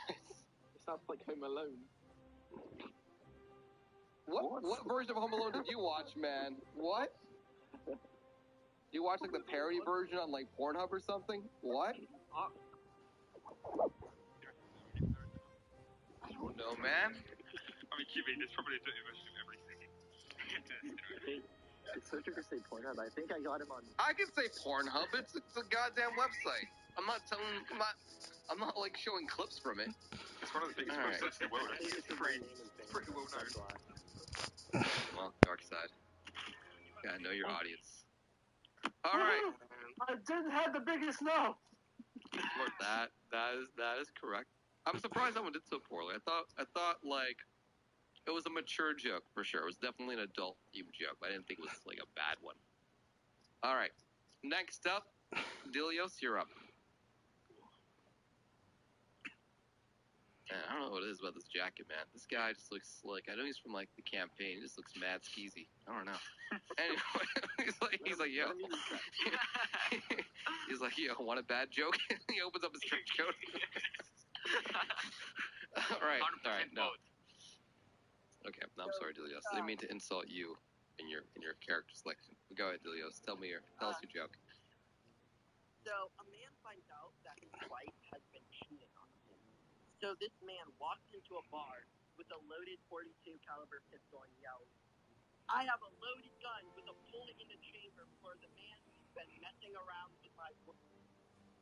It sounds like Home Alone.
What version of Home Alone did you watch, man? What? You watch like the parody version on like Pornhub or something? What? I don't know, man.
I mean, Jimmy, there's probably a dirty version of everything.
Did Soldier just say Pornhub? I think I got him on.
I can say Pornhub. It's a goddamn website. I'm not like showing clips from it.
It's one of the biggest websites in the world. It's pretty well known.
Well, Dark Side. Gotta know your audience. All right.
I didn't have the biggest mouth.
That is correct. I'm surprised that one did so poorly. I thought like it was a mature joke for sure. It was definitely an adult themed joke. I didn't think it was like a bad one. All right. Next up, Dilios, you're up. Man, I don't know what it is about this jacket, man. This guy just looks like, I know he's from like the campaign. He just looks mad skeezy. I don't know. Anyway, he's like, yo. He's like, yo, want a bad joke? He opens up his trench coat. All right, no. Okay, no, I'm sorry, Dilios. I didn't mean to insult you in your character selection. Go ahead, Dilios. Tell us your joke.
So, a man finds out that his wife has been cheating on him. So this man walks into a bar with a loaded .42 caliber pistol and yells, I have a loaded gun with a bullet in the chamber for the man who's been messing around with my work.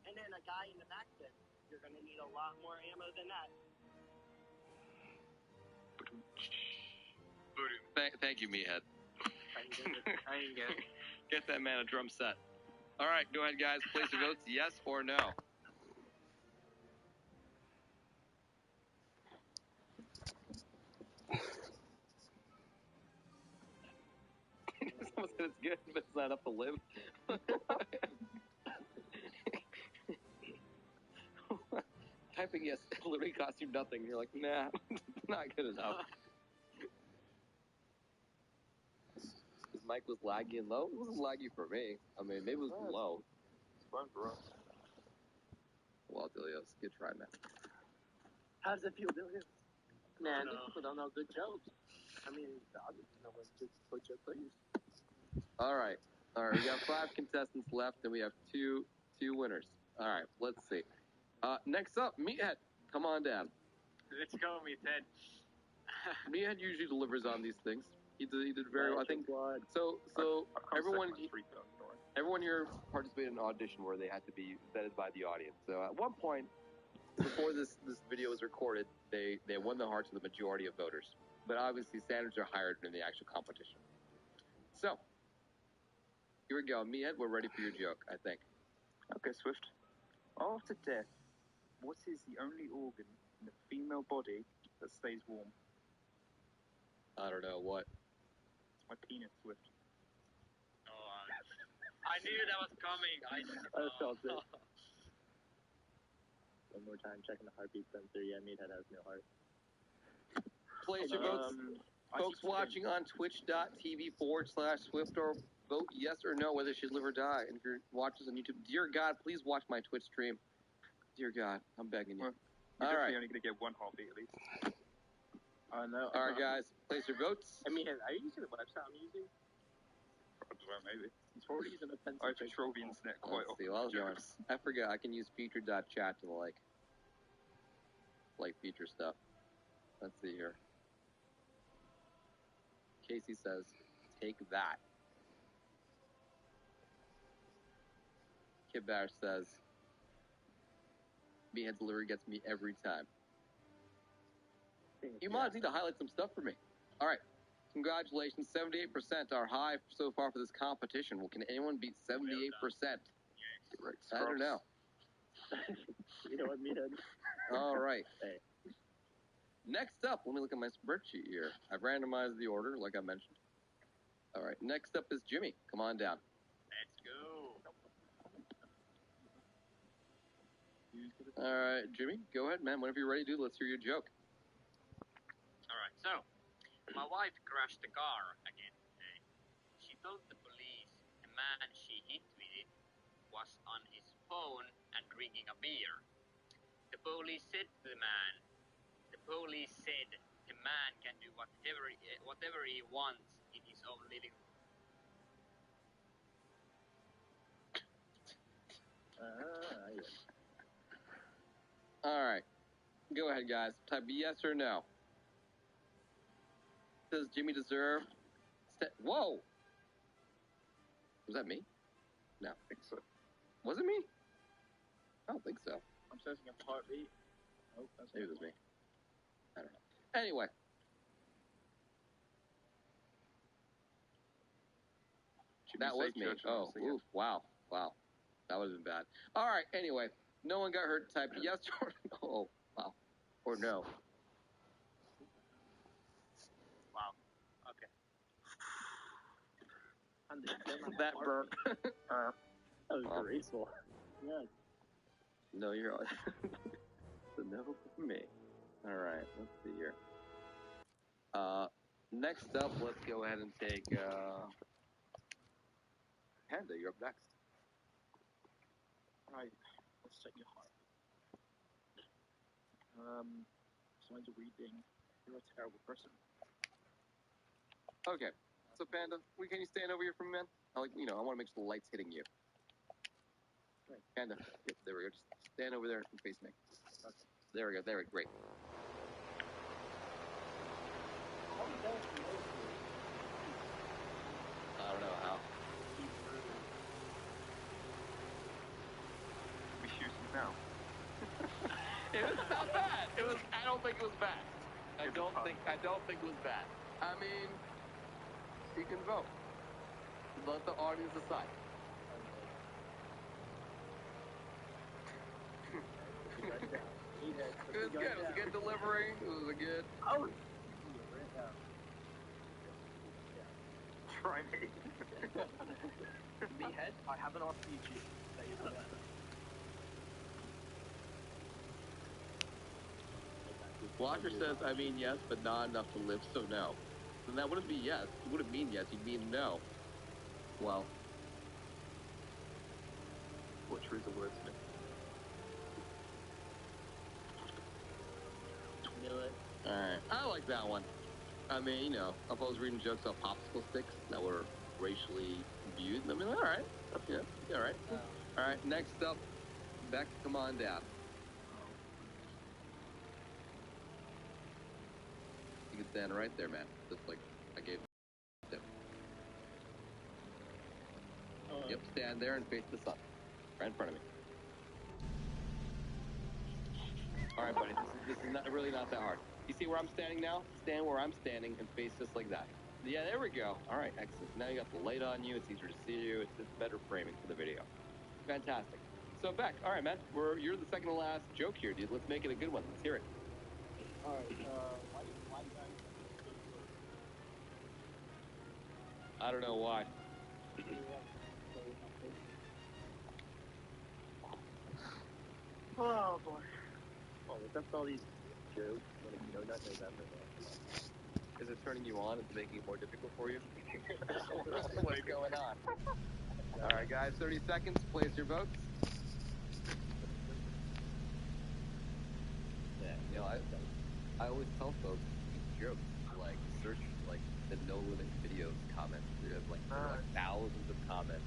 And then a guy in the back said, you're gonna need a lot more ammo than that.
Thank you, Meathead.
I ain't get it.
Get that man a drum set. All right, go ahead, guys. Place your votes, yes or no. Someone said it's good, but it's not enough to live. Typing yes literally costs you nothing. You're like, nah, not good enough. His mic was laggy and low. It wasn't laggy for me. I mean, maybe it was low.
It's fun for us.
Well, Delios, good try, man.
How does it feel, Billy?
Man, these people don't know good jokes. I mean, the others know what good joke please.
All right. We got 5 contestants left, and we have two winners. All right, let's see. Next up, Meathead. Come on down.
Let's go, Meathead.
Meathead usually delivers on these things. He did very well. I think so. Everyone here participated in an audition where they had to be vetted by the audience. So at one point, before this video was recorded, they won the hearts of the majority of voters. But obviously, standards are higher in the actual competition. So here we go, Meathead. We're ready for your joke, I think.
Okay, Swift. After death, what is the only organ in the female body that stays warm?
I don't know what.
It's my penis, Swift.
I knew that was coming. I
felt it. One more time, checking the heartbeat sensor. Yeah, Meathead has no heart.
Place your votes. Folks watching on twitch.tv/Swift or vote yes or no whether she live or die. And if you're watching this on YouTube, dear God, please watch my Twitch stream. Dear God, I'm begging you.
You're
All right.
only going to get one heartbeat at least.
No.
All right, guys, place your votes.
I mean, are you using the website I'm using?
Well, maybe.
He's probably using a pencil.
I control the internet quite
Let's
often.
see, well, I was going. I forget. I can use feature.chat to like feature stuff. Let's see here. Casey says, take that. Kid Bash says, Meathead delivery gets me every time. You mods need to highlight some stuff for me. All right. Congratulations. 78% are high so far for this competition. Well, can anyone beat 78%? I don't know.
You know what, Meathead?
All right.
Hey.
Next up, let me look at my spreadsheet here. I've randomized the order, like I mentioned. All right. Next up is Jimmy. Come on down.
Let's go.
All right, Jimmy, go ahead, man. Whenever you're ready, dude, let's hear your joke.
All right, so my wife crashed the car again today. She told the police the man she hit with it was on his phone and drinking a beer. The police said to the man, the man can do whatever he wants in his own living room.
All right. Go ahead, guys. Type yes or no. Does Jimmy deserve... Whoa! Was that me? No.
I think so.
Was it me? I don't think so.
I'm searching a heartbeat. Oh, that's
Maybe it was me. I don't know. Anyway. That was me. Oh, oof, wow. Wow. That would have been bad. All right, anyway. No one got hurt. Type yes or no. Oh, wow. Or no.
Wow. Okay.
That burnt.
That was graceful. Yeah.
No, you're all... So no for me. All right, let's see here. Next up, let's go ahead and take Panda. You're up next.
Right. Let's check your heart. Signs of reading. You're a terrible person.
Okay. So Panda, can you stand over here for a minute? I want to make sure the light's hitting you.
Right.
Panda. Yep, there we go. Just stand over there and face me. Okay. There we go. There we go. Great. I don't know how.
We shoot him now.
It was not bad. It was. I don't think it was bad. I don't think it was bad. I mean, you can vote. Let the audience decide. It was good. It was a good delivery. It was a good.
Oh.
Try me.
Meathead, I have an RPG. There you go.
Watcher says, I mean yes, but not enough to live, so no. Then that wouldn't be yes. It wouldn't mean yes. You'd mean no. Well.
Watcher is a wordsmith.
Alright. I like that one. I mean, you know, if I was reading jokes about popsicle sticks that were racially viewed, I mean, alright. Yeah, alright. Alright, next up, Beck, come on down. You can stand right there, man. Just like I gave tip. Yep, stand there and face the sun. Right in front of me. Alright, buddy, this is not, really not that hard. You see where I'm standing now? Stand where I'm standing and face just like that. Yeah, there we go. Alright, excellent. Now you got the light on you, it's easier to see you, it's better framing for the video. Fantastic. So, Beck, alright, man, you're the second to last joke here, dude. Let's make it a good one. Let's hear it.
Alright, why you guys
I don't know why.
Oh boy. Oh, that's all these jokes when you know not November.
Is it turning you on? Is it making it more difficult for you? What's going on? Alright, guys, 30 seconds. Place your votes. Yeah, you know, I always tell folks these jokes, like, search, like, the No Limit Videos comments. There are like thousands of comments.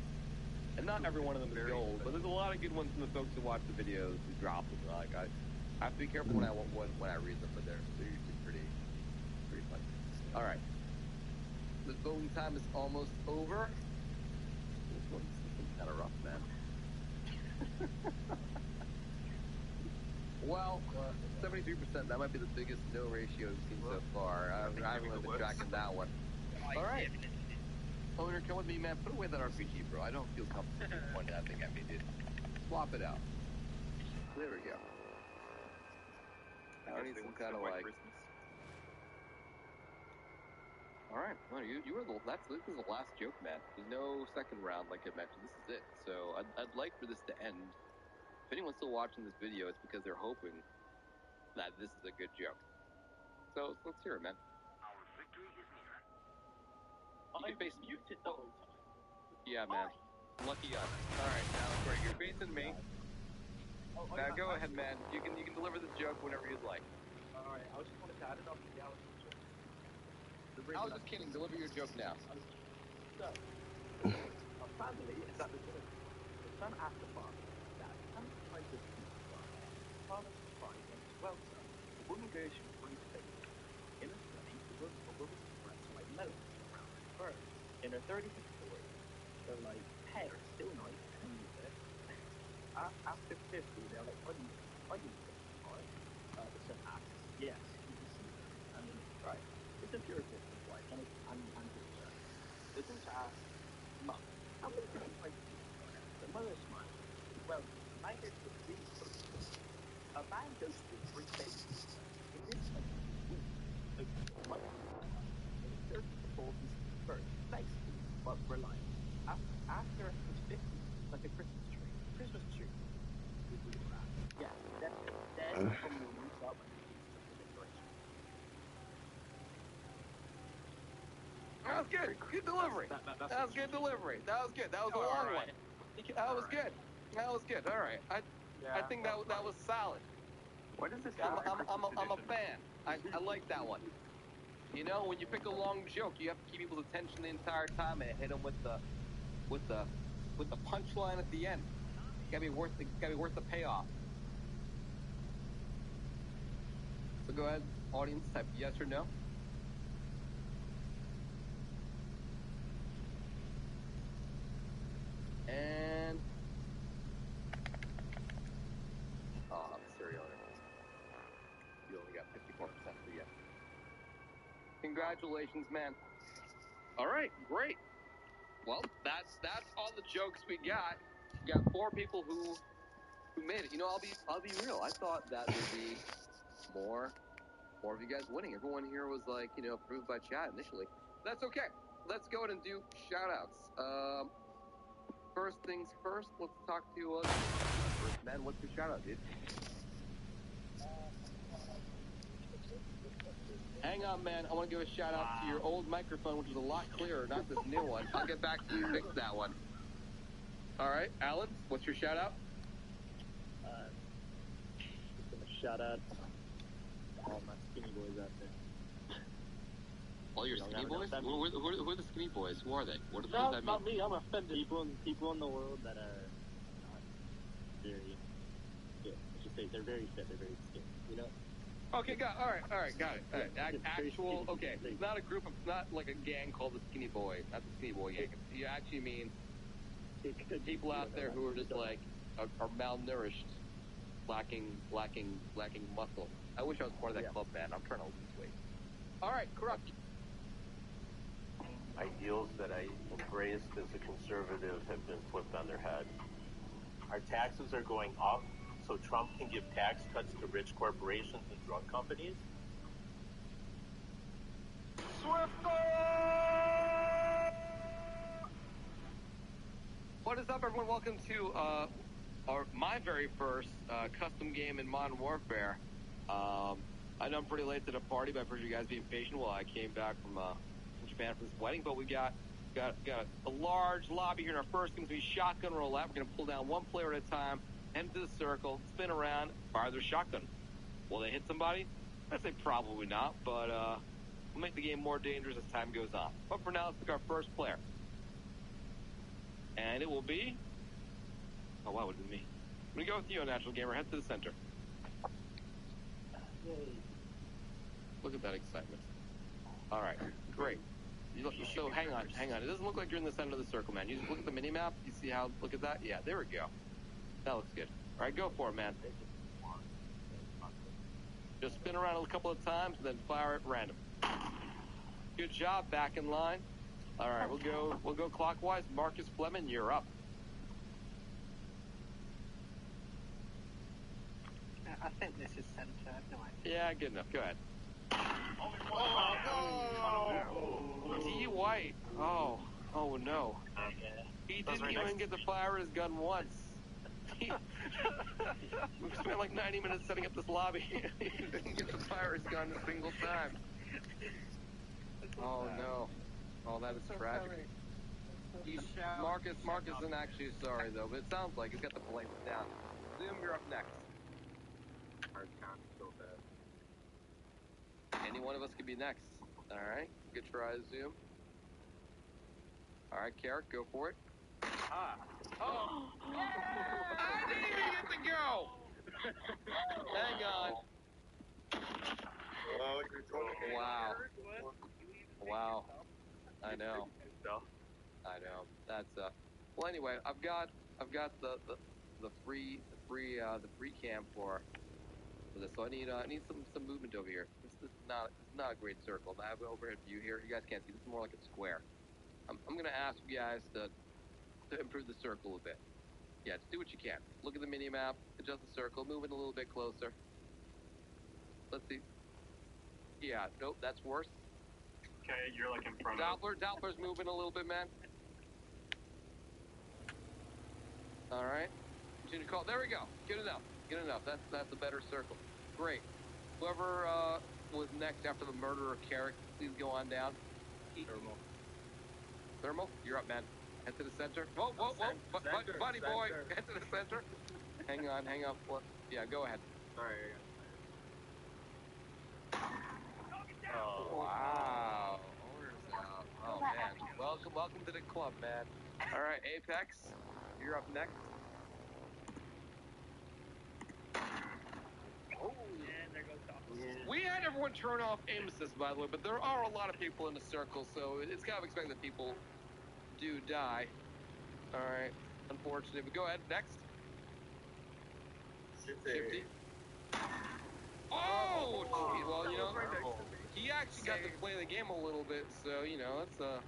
And not every one of them is gold, but there's a lot of good ones from the folks who watch the videos who drop them. Like, I have to be careful when I read them, but they're usually pretty funny. All right, the voting time is almost over. This one's kind of rough, man. Well, 73%. That might be the biggest no ratio we've seen so far. I haven't really been tracking that one. All right. Owner, come with me, man. Put away that RPG, bro. I don't feel comfortable pointing that thing at me, dude. Swap it out. There we go. I need some kind of like.
Christmas.
All right. Well, you were this is the last joke, man. There's no second round, like I mentioned. This is it. So I'd like for this to end. If anyone's still watching this video, it's because they're hoping that this is a good joke. So let's hear it, man.
Our victory is near.
You can face me.
Muted the whole time.
Yeah, man. Lucky us. All right, now you're facing me. Now go ahead, man. You can deliver this joke whenever you'd like.
Alright, I just wanted to add it up to the hours.
I was just kidding. Deliver your joke now.
So, a family is at the dinner. The son asked the father, Dad, how many kinds of food are there? The father's surprised and says, well, son, the woman goes from three things. In her 20s, the woman's breasts are like melons around her birds. In her 30s and 40s, they're like pears, still nice, and it. After 50, they're like onions, right? The son asks, yes, you can see them. I mean, right. It's a pure existence, right? And it's the daughter asks, Mum, how many different types of people are there? The mother smiles. Well, my head's the really close. A man goes through three phases. In this type of week, the mother in his 30s to 40s, first, nice, but reliant. After his 50s, like a Christmas tree. Christmas tree. Yeah, that's it. Then from the roots up and the decoration.
That was good. Good delivery. That was good delivery. That was good. That was a long one. That was good. That was good. All right. I think that was solid.
What is this?
I'm a fan. I like that one. You know, when you pick a long joke, you have to keep people's attention the entire time and hit them with the punchline at the end. It's gotta be worth the payoff. So go ahead, audience, type yes or no. And oh, I'm serial. You only got 54% for you. Congratulations, man. All right, great. Well, that's all the jokes we got. We got 4 people who made it. You know, I'll be real. I thought that would be more of you guys winning. Everyone here was like, you know, approved by chat initially. That's okay. Let's go ahead and do shout outs. First things first, let's talk to first man. What's your shout out, dude? Hang on, man. I want to give a shout out to your old microphone, which is a lot clearer, not this new one. I'll get back to you. Fix that one. All right, Alan, what's your shout out?
Just gonna shout out all my skinny boys out there.
All your skinny boys? Who are the skinny boys? Who are they? What does
No,
that mean?
not me. I'm offended. People in the world that are not very fit. I should say they're very fit. They're very skinny. You know.
Okay, got it. All right, got it. All right. Actual, okay. It's not a group of, not like a gang called the Skinny Boy. Not the Skinny Boy gang. You actually mean people out there who are just like are malnourished, lacking muscle. I wish I was part of that club, man. I'm trying to lose weight. All right, corrupt.
Ideals that I embraced as a conservative have been flipped on their head. Our taxes are going up, so Trump can give tax cuts to rich corporations and drug companies.
What is up, everyone? Welcome to my very first custom game in Modern Warfare. I know I'm pretty late to the party, but I appreciate you guys being patient while I came back from Japan for this wedding. But we got a large lobby here in our first game. It's going to be shotgun roulette. We're going to pull down one player at a time, head into the circle, spin around, fire their shotgun. Will they hit somebody? I'd say probably not, but we'll make the game more dangerous as time goes on. But for now, let's pick our first player. And it will be... Oh, wow, it would be me. I'm going to go with you, Natural Gamer. Head to the center. Look at that excitement. All right, great. So hang on. It doesn't look like you're in the center of the circle, man. You just look at the mini-map. You see how, look at that? Yeah, there we go. That looks good. All right, go for it, man. Just spin around a couple of times and then fire at random. Good job, back in line. All right, we'll go clockwise. Marcus Fleming, you're up.
I think this is center. I have no idea.
Yeah, good enough. Go ahead. D. White. Oh no. He didn't even get to fire his gun once. We spent like 90 minutes setting up this lobby. He didn't get to fire his gun a single time. Oh no. Oh, that is tragic. Marcus isn't actually sorry though, but it sounds like he's got the blame down. Zoom, you're up next.
Our count is so bad.
Any one of us could be next. All right, good try, Zoom. All right, Carrick, go for it. Oh! I didn't even get to go! Hang on. Wow. I know. That's well, anyway, I've got the free cam for this, so I need some movement over here. This is not a great circle. I have an overhead view here. You guys can't see. This is more like a square. I'm gonna ask you guys to improve the circle a bit. Yeah, just do what you can. Look at the mini map, adjust the circle, move it a little bit closer. Let's see. Yeah, nope, that's worse.
Okay, you're like in front of...
Doppler's moving a little bit, man. All right. Continue to call. There we go. Good enough. That's a better circle. Great. Whoever was next after the murder of Carrick, please go on down. Thermal, you're up, man. Head to the center. Whoa. Buddy boy, head to the center. Hang on. What? Yeah, go ahead.
Sorry.
Oh, wow. Orders out. Oh, man. Welcome to the club, man. All right, Apex, you're up next.
Oh, yeah, there goes Doppler.
We had everyone turn off aim assist, by the way, but there are a lot of people in the circle, so it's kind of expected that people do die. All right. unfortunate. But go ahead, next. 50. Oh, gee, well, you know, he actually got to play the game a little bit, so, you know, that's a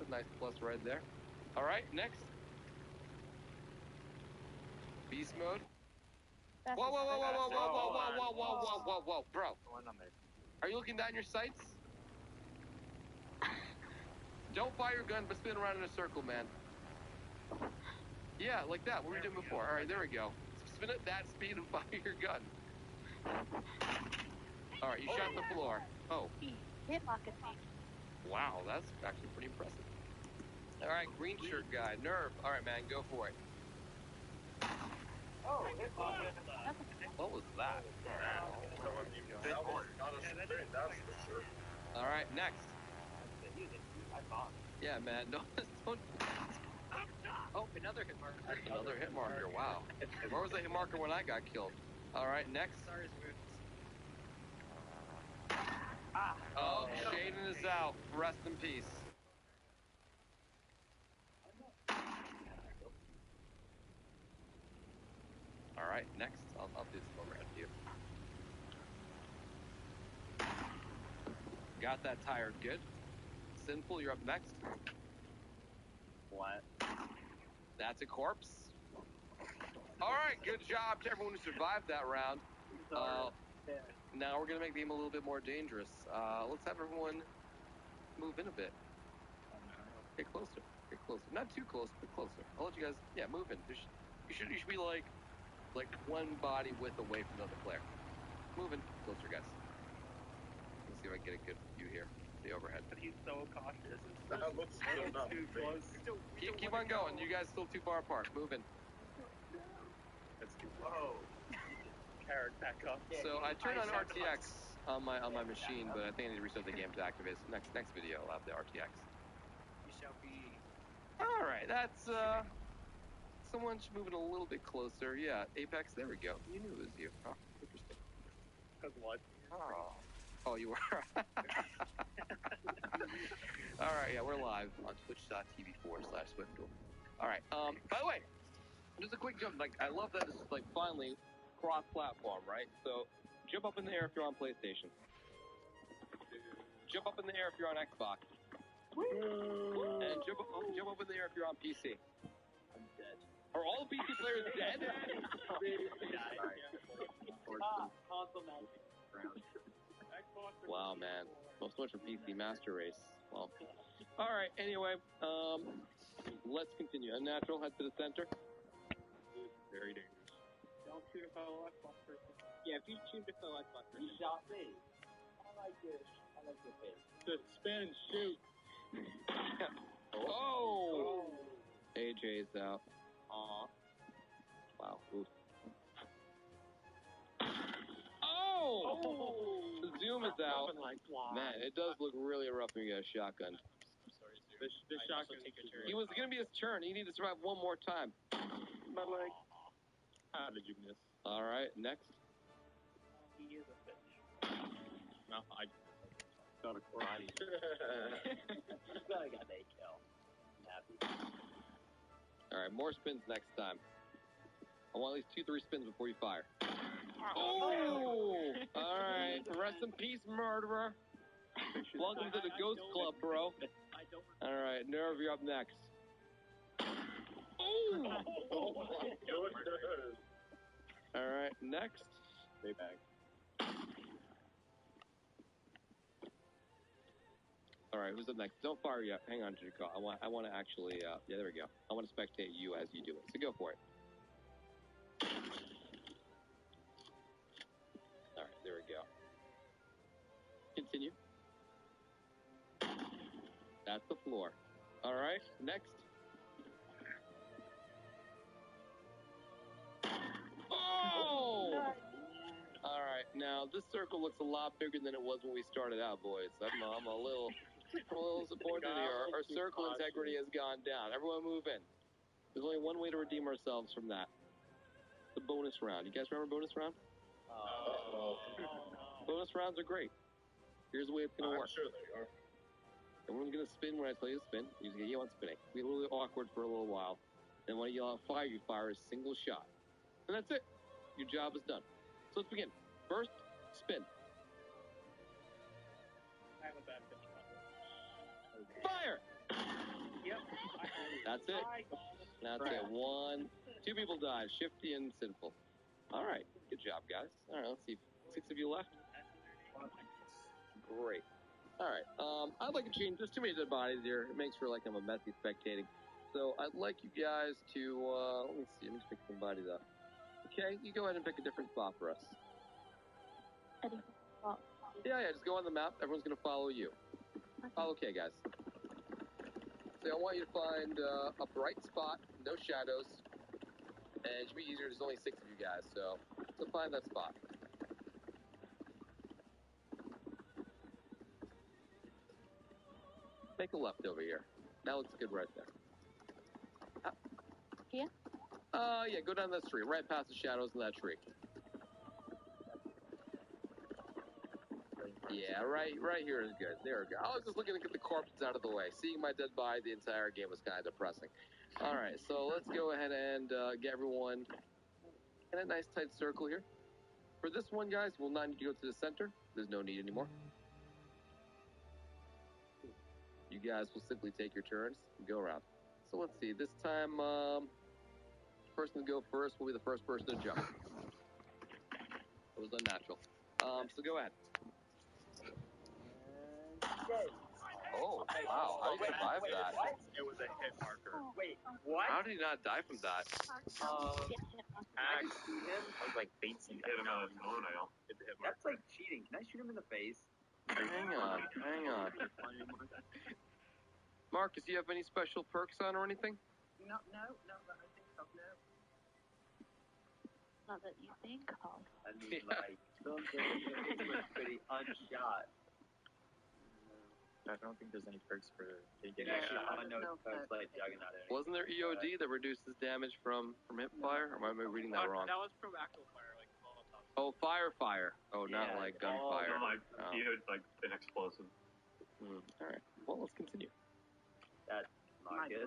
nice plus right there. All right, next. Beast mode. Whoa, whoa, whoa, whoa, whoa, whoa, whoa, whoa, whoa, whoa, whoa, whoa, bro. Are you looking down your sights? Don't fire your gun, but spin around in a circle, man. Yeah, like that. What were we doing before? All right, there we go. Spin at that speed and fire your gun. All right, you shot the floor. Oh.
Hit locket me.
Wow, that's actually pretty impressive. All right, green shirt guy, Nerve. All right, man, go for it.
Oh, hit locket.
What was that? All right, next. Yeah, man. No, don't.
Oh, another hit marker.
Another hit marker. Wow. Where was the hit marker when I got killed? All right, next. Oh, Shaden is out. Rest in peace. All right, next. I'll do some more with you. Got that tire good. Sinful, you're up next.
What?
That's a corpse. All right, good job to everyone who survived that round. Now we're going to make the game a little bit more dangerous. Let's have everyone move in a bit. Get closer. Get closer. Not too close, but closer. I'll let you guys, move in. You should be like one body width away from another player. Move in closer, guys. Let's see if I can get a good view here. The overhead.
But he's so cautious.
That looks still not
too close.
Keep on going. You guys still too far apart. Move in.
That's too low. Carrot back up.
So I turned on RTX on my machine, but I think I need to restart the game to activate. So next video, I'll have the RTX.
You shall be.
All right, that's someone should move in a little bit closer. Yeah, Apex. There we go. You knew it was you. Oh, interesting.
What?
Oh, you were. All right, yeah, we're live on twitch.tv/Swiftduel. All right. By the way, just a quick jump. Like, I love that this is like finally cross-platform, right? So, jump up in the air if you're on PlayStation. Jump up in the air if you're on Xbox. And jump up in the air if you're on PC.
I'm dead.
Are all the PC players dead? Wow, man. So much for PC Master Race. Well, all right. Anyway, let's continue. Unnatural, head to the center. Very dangerous.
Don't shoot a fellow Xbox person.
Yeah, if you shoot a fellow Xbox person.
You shot me. I like your face.
Just spin and shoot.
Oh! AJ's out.
Aw.
Wow. Oof. Oh! The zoom is out. Man, it does look really rough when you get a shotgun.
The shotgun.
He was going to be his turn. He needed to survive one more time.
My leg.
How did you miss?
All right, next.
He is a fish.
No, I got a karate.
I got a kill. I'm happy.
All right, more spins next time. I want at least 2-3 spins before you fire. Oh! All right, rest in peace, murderer. Welcome to the Ghost Club, bro. All right, Nerve, you're up next. Oh! All right, next.
Stay back.
All right, who's up next? Don't fire yet. Hang on, Jacob. I want to actually. Yeah, there we go. I want to spectate you as you do it. So go for it. All right, there we go. Continue. That's the floor. All right, next. Oh! All right, now this circle looks a lot bigger than it was when we started out, boys. I'm a little disappointed here. Our circle integrity has gone down. Everyone move in. There's only one way to redeem ourselves from that. The bonus round. You guys remember bonus round? Bonus rounds are great. Here's the way it's going to work.
I'm sure they are.
Everyone's going to spin when I tell you to spin. You're going to get on spinning. It'll be a little awkward for a little while. Then when you fire, you fire a single shot. And that's it. Your job is done. So let's begin. First, spin.
I have a bad pitch.
Fire!
Yep.
That's it. That's it. 1, 2 people died. Shifty and Sinful. All right. Good job, guys. All right, let's see. 6 of you left. Great. All right. I'd like to change. There's too many dead bodies here. It makes for like I'm a messy spectating. So I'd like you guys to, let me see. Let me pick some bodies up. Okay, you go ahead and pick a different spot for us. Yeah, just go on the map. Everyone's going to follow you. Okay, guys. So I want you to find a bright spot, no shadows, and it should be easier. There's only 6 of you guys, so find that spot. Make a left over here. That looks good right there.
Here?
Yeah, go down that street, right past the shadows of that tree. Yeah, right here is good. There we go. I was just looking to get the corpses out of the way. Seeing my dead body the entire game was kind of depressing. All right, so let's go ahead and get everyone in a nice tight circle here. For this one, guys, we'll not need to go to the center. There's no need anymore. You guys will simply take your turns and go around. So let's see. This time, the person to go first will be the first person to jump. It was unnatural. So go ahead. Oh, wow. How did you survive that?
It was a hit marker.
Wait, what?
How did he not die from that?
I see him.
I was like facing
Hit him on his toenail.
That's like cheating. Can I shoot him in the face?
Hang on. Marcus, do you have any special perks on or anything?
No, I think so, no.
Not that you think of.
I mean, like, some things look pretty unshot. I don't think there's any perks for taking perks like Juggernaut.
Wasn't there EOD that reduces damage from hip fire? Or am I reading that wrong?
That was from actual fire, like Molotov.
Oh, fire. Oh, not like gunfire.
EOD, like an explosive.
All right. Well, let's continue.
That's Marcus.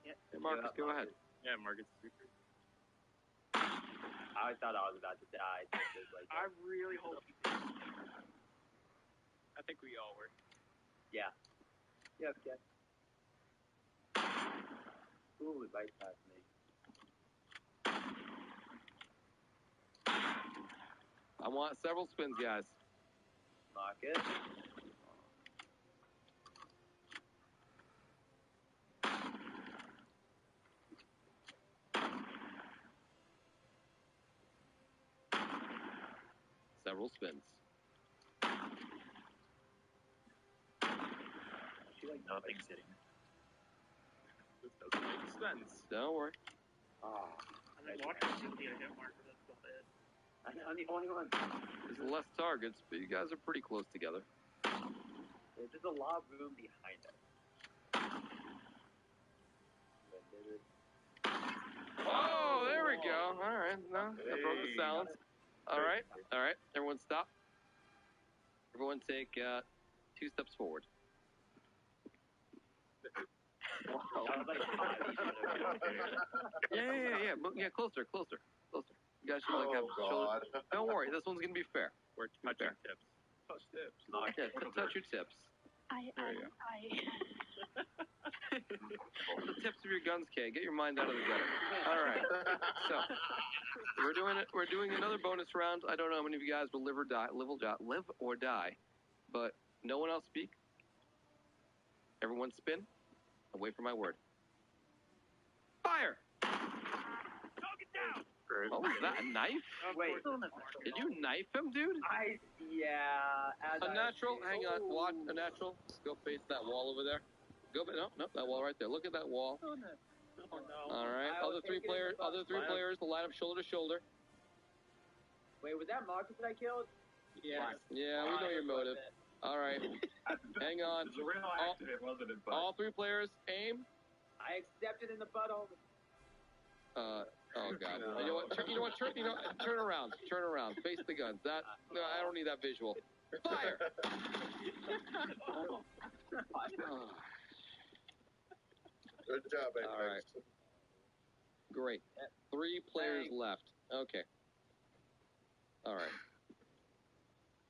Hey, Marcus, go ahead.
Yeah, Marcus. I thought I was about to die. I really hope you did. I think we all were. Yeah. Yep. Ooh, right past me.
I want several spins, guys.
Marcus.
Several spins.
I feel like nothing's hitting. This doesn't make sense.
Don't worry.
I'm watching the hit marker. That's about it. I'm the only one.
There's less targets, but you guys are pretty close together.
There's a lot of room behind us.
Oh, there we go. All right. No, that broke the silence. All right. Everyone stop. Everyone take 2 steps forward. Yeah, closer. You guys should have shoulders. Don't worry, this one's gonna be fair.
We're touching tips. Touch tips.
Touch your tips. There you go. The tips of your guns, Kay. Get your mind out of the gutter. All right. So we're doing another bonus round. I don't know how many of you guys will live or die, but no one else speak. Everyone spin. I'll wait for my word. Fire! What was that? A knife?
Wait.
Did you knife him, dude? Unnatural. Hang on. Watch. Unnatural. Go face that wall over there. No, that wall right there. Look at that wall.
Oh, no.
All right. Other three players will line up shoulder to shoulder.
Wait, was that Marcus that I killed?
Yeah.
Yeah, we know your motive. All right. Hang on.
It was a real accident, wasn't it? But...
All 3 players, aim.
I accepted in the butthole.
Oh God! You know what? Turn around. Face the guns. I don't need that visual. Fire!
Good job, Apex.
All right. Great. 3 players left. Okay. All right.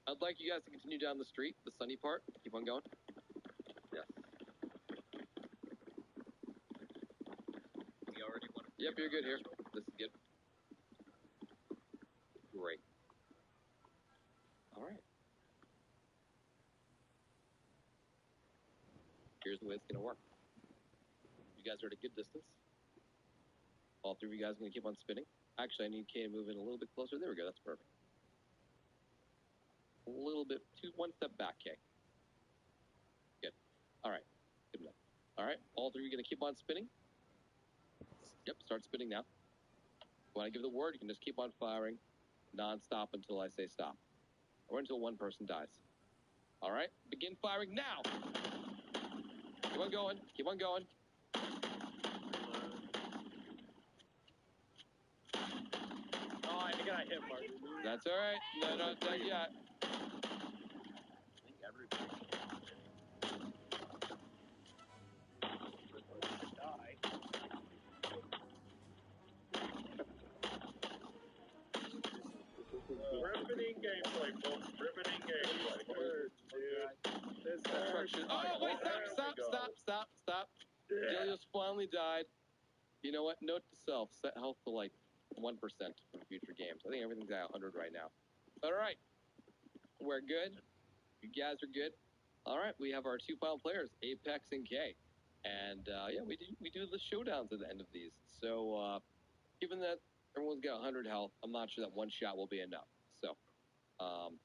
I'd like you guys to continue down the street, the sunny part. Keep on going. Yes. You already want to... Yep, you're good here. This is good. Great. All right. Here's the way it's going to work. You guys are at a good distance. All 3 of you guys are going to keep on spinning. Actually, I need Kay to move in a little bit closer. There we go. That's perfect. A little bit, 1 step back, Kay. Good. All right. Good enough. All right. All 3 of you are going to keep on spinning. Yep. Start spinning now. When I give the word, you can just keep on firing non-stop until I say stop. Or until one person dies. All right. Begin firing now. Keep on going. Keep on going.
Oh, I think I hit Martin.
That's all right. No, not yet.
I think everybody die.
Riveting gameplay, folks. Riveting gameplay.
Destruction. Oh, wait, stop. Delios finally died. You know what? Note to self, set health to like 1% for future games. I think everything's at 100 right now. All right. We're good. You guys are good. All right. We have our 2 final players, Apex and K. And, yeah, we do the showdowns at the end of these. So, given that everyone's got 100 health, I'm not sure that 1 shot will be enough. So, can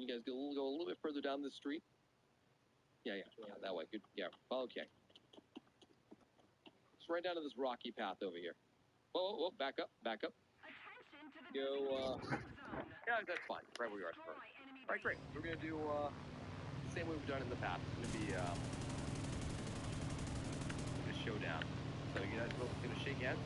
you guys go a little bit further down the street? Yeah, that way. Good. Yeah, follow K. Just right down to this rocky path over here. Whoa, back up. Go, yeah, that's fine. Right where you are first. All right, great. We're going to do the same way we've done in the past. It's going to be a showdown. So you guys both going to shake hands?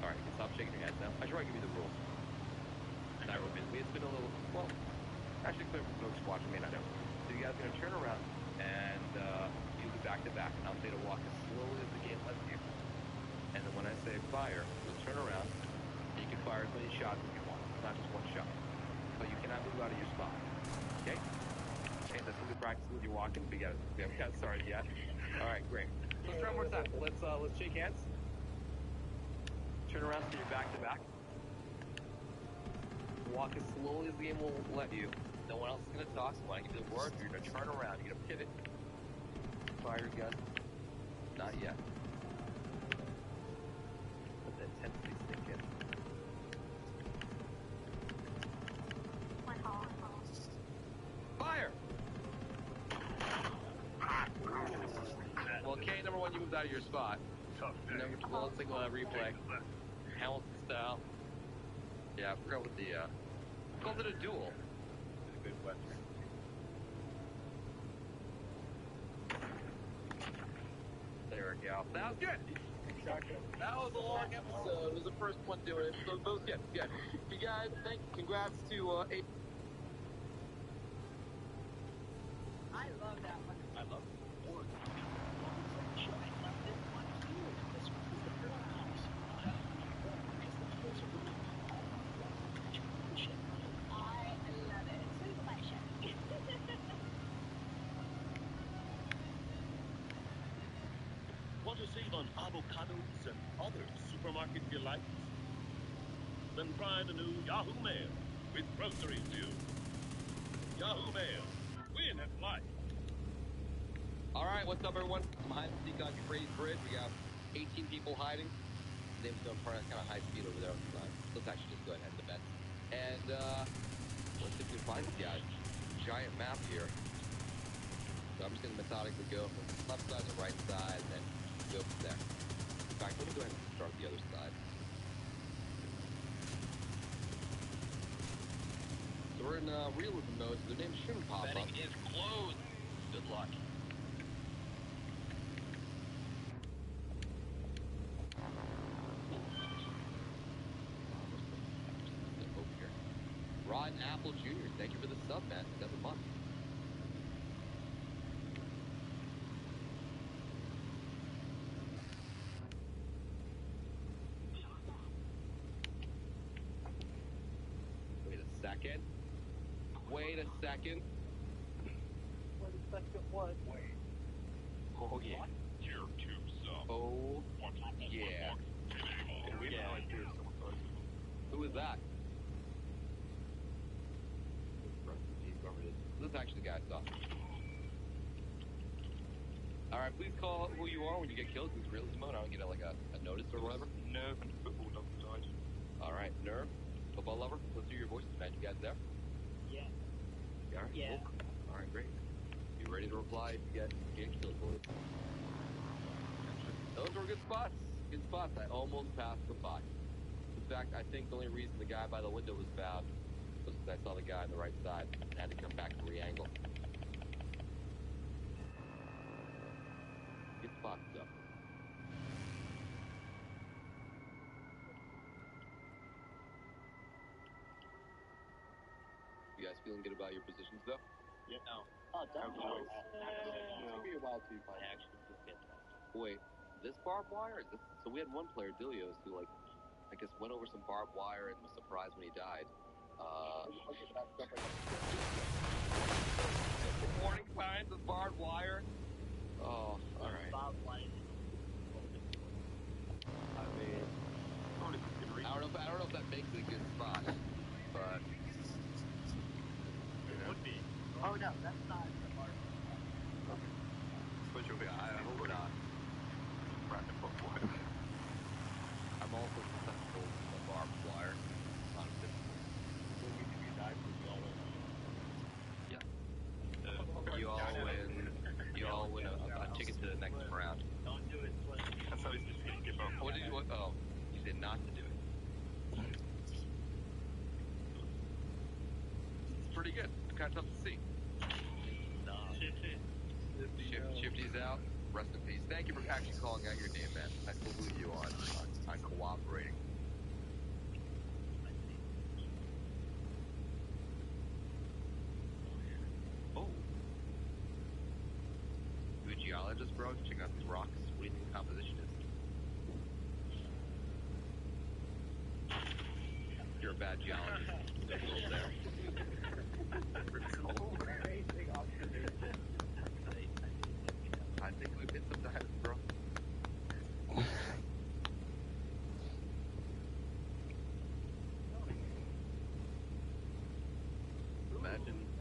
All right, you can stop shaking your hands now. I should probably give you the rules. And I it's been a little, well, actually clear for folks watching may not know. So you guys are going to turn around and you'll be back to back. And I'll say to walk as slowly as the game lets you. And then when I say fire, you'll turn around and you can fire as many shots as you want. Not just 1 shot. But you cannot move out of your spot. Okay? Okay, that's what we practice with you walking. We haven't got started yet. All right, great. Let's try one more time. Let's shake hands. Turn around so you're back to back. Walk as slowly as the game will let you. No one else is going to talk. So when I give you the word, you're going to turn around. You're going to pivot. Fire your gun. Not yet. Let the intensity sink in. Fire! Well, K, number 1, you moved out of your spot. Number 2, let's take a replay. Hamilton style. Yeah, I forgot what the, called it a duel. It's a good Western. There we go. That was good. That was a long episode. It was the first one doing it. So those good. You guys, congrats to
I love that one.
I love it.
Want to save on avocados and other supermarket delights? Then try the new Yahoo Mail with groceries due. Yahoo Mail. Win at life.
All right, what's up, everyone? I'm behind the Seacon RaZe Bridge. We got 18 people hiding. They've done kind of high speed over there on the side. Let's actually just go ahead and head to bed. And let's see if we can find these guys. Giant map here. So I'm just going to methodically go from the left side to the right side, and then go from there. In fact, let me go ahead and start the other side. So we're in realism mode, so their name shouldn't pop up.
Betting is closed. Good luck.
Rotten Apple Jr., thank you for the sub, man. 7 months. second. Wait a second.
Wait a second, what?
Wait.
Oh yeah.
Tier 2 sub.
Oh yeah.
We have no idea if someone thought it.
Who is that? This is actually the guy I saw. Alright, please call who you are when you get killed. This is realism mode. I don't get like a notice or whatever.
Nerve and football lover died.
Alright, Nerve, football lover. Let's hear your voice tonight. You guys there?
Yeah.
Alright,
Yeah.
cool. Alright, great. Be ready to reply if you get killed, boys. Those were good spots. Good spots. I almost passed them by. In fact, I think the only reason the guy by the window was found was because I saw the guy on the right side. I had to come back to re-angle. Good spots, though. You guys feeling good about your positions, though?
Yeah.
No. Oh, definitely.
It'll be a while till you find
I actually feel fantastic.
Wait, this barbed wire? Is this... So we had one player, Dilios, who, like, I guess went over some barbed wire and was surprised when he died. Warning signs of barbed wire? Oh, alright.
Barbed wire.
I mean... I don't know if that makes it a good spot, but...
It would be.
Oh, no, that's not the barbed wire.
Suppose you'll be.
I hope not.
Random barbed wire.
I'm also susceptible to barbed wire. Honestly. Yeah. You all win a ticket to the next round.
Don't do it, Slim.
That's how he's just going to give up.
What did you... Oh, you said not to do it. It's pretty good. It's kind of tough to see. Shifty's out. Rest in peace. Thank you for actually calling out your name, man. I salute you on cooperating. Oh. You a geologist, bro? Check out these rocks. What do you think the composition is? You're a bad geologist. There's a little there. I think we've hit some diamonds, bro.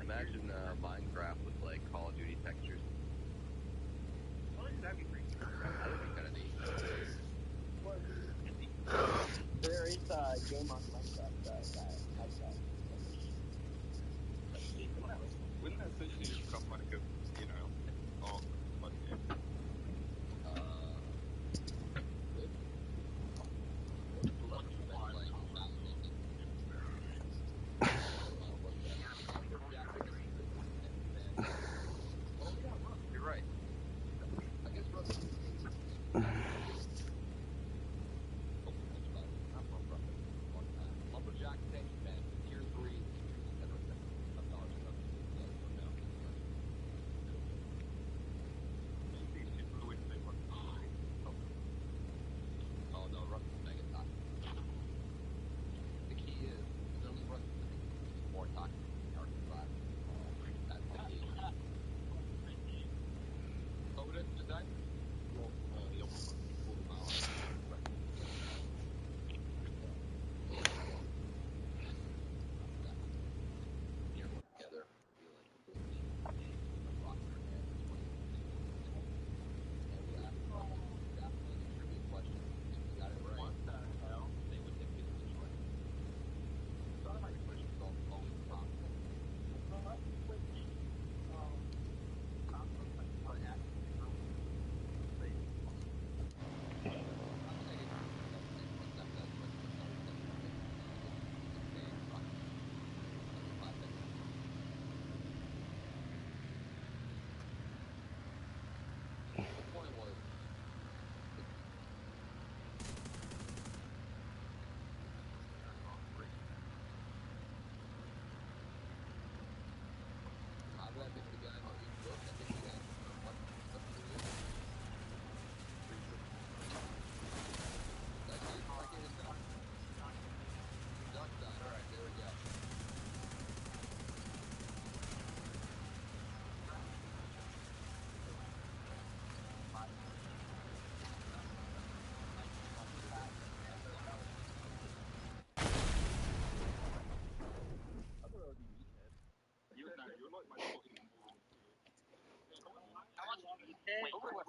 Imagine Minecraft with like Call of Duty textures.
That'd be pretty cool.
That would be kind of neat.
There is a game on Minecraft that has that.
Wouldn't that essentially just become like a, you know, oh, like, yeah.
You're right. I guess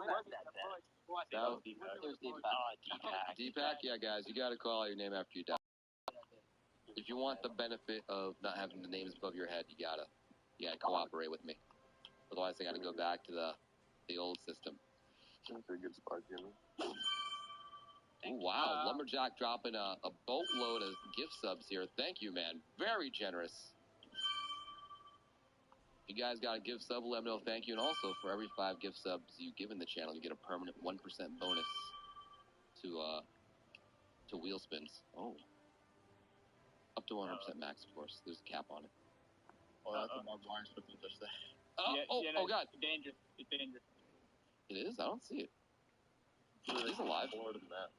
was that then?
That was
D-Pack.
It was D-Pack.
D-Pack.
D-Pack, yeah, guys, you gotta call out your name after you die. If you want the benefit of not having the names above your head, you gotta cooperate with me. Otherwise, I gotta go back to the old system.
That's a good spot, Jimmy.
Ooh, wow, Lumberjack dropping a boatload of gift subs here. Thank you, man. Very generous. If you guys got a gift sub, let me know. Thank you. And also, for every 5 gift subs you give in the channel, you get a permanent 1% bonus to wheel spins. Oh. Up to 100% max, of course. There's a cap on it.
Oh, that's a barbed wire supposed to touch that.
Oh, God.
It's dangerous. It's dangerous.
It is? I don't see it. He's alive.
More than that.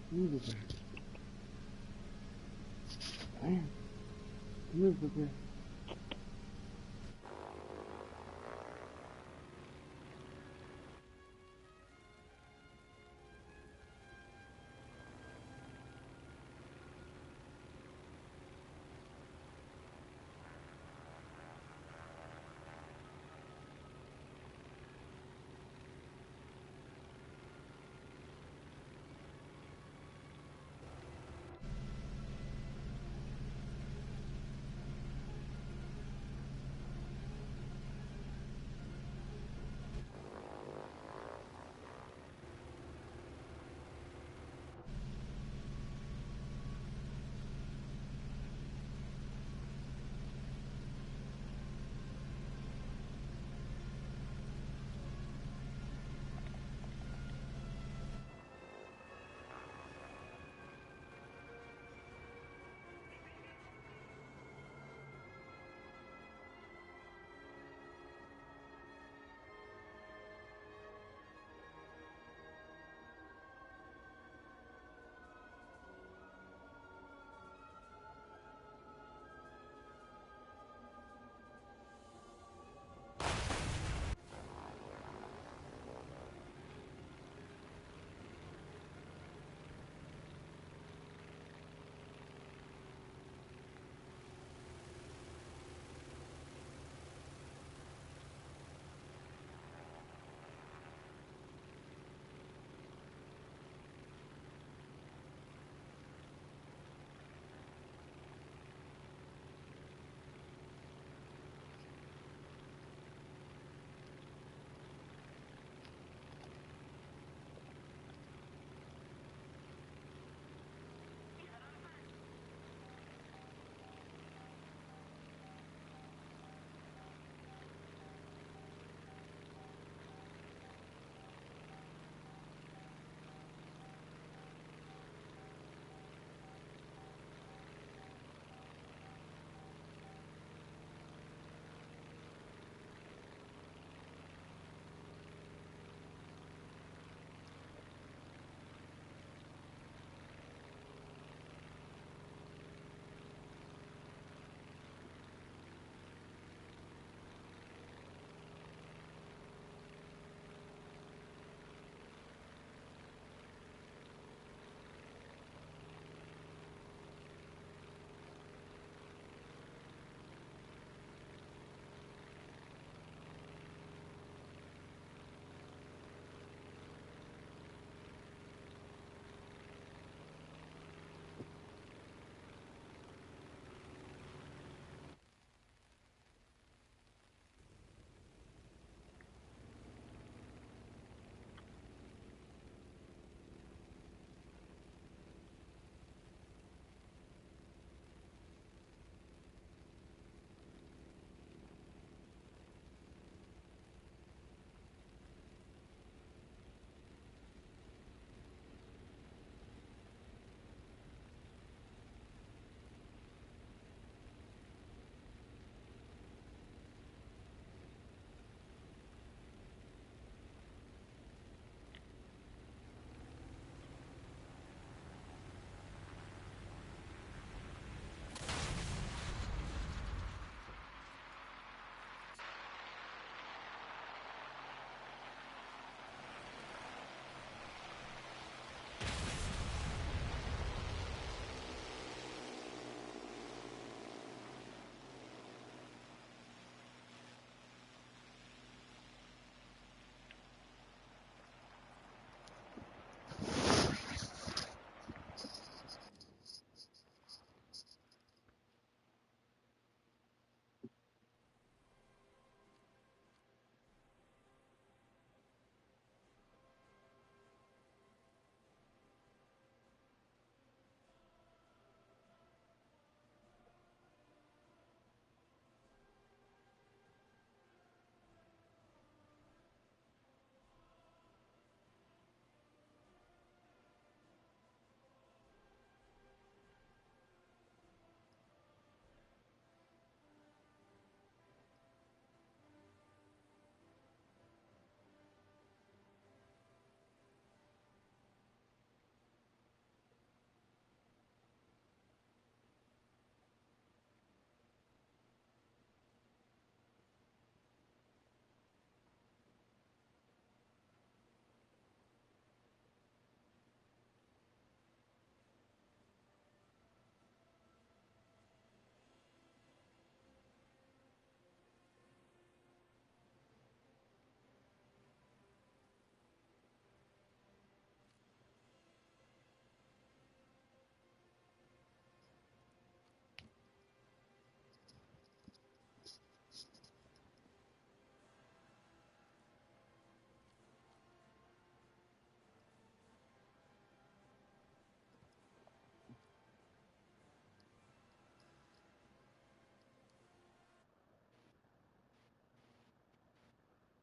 Come here, Booker.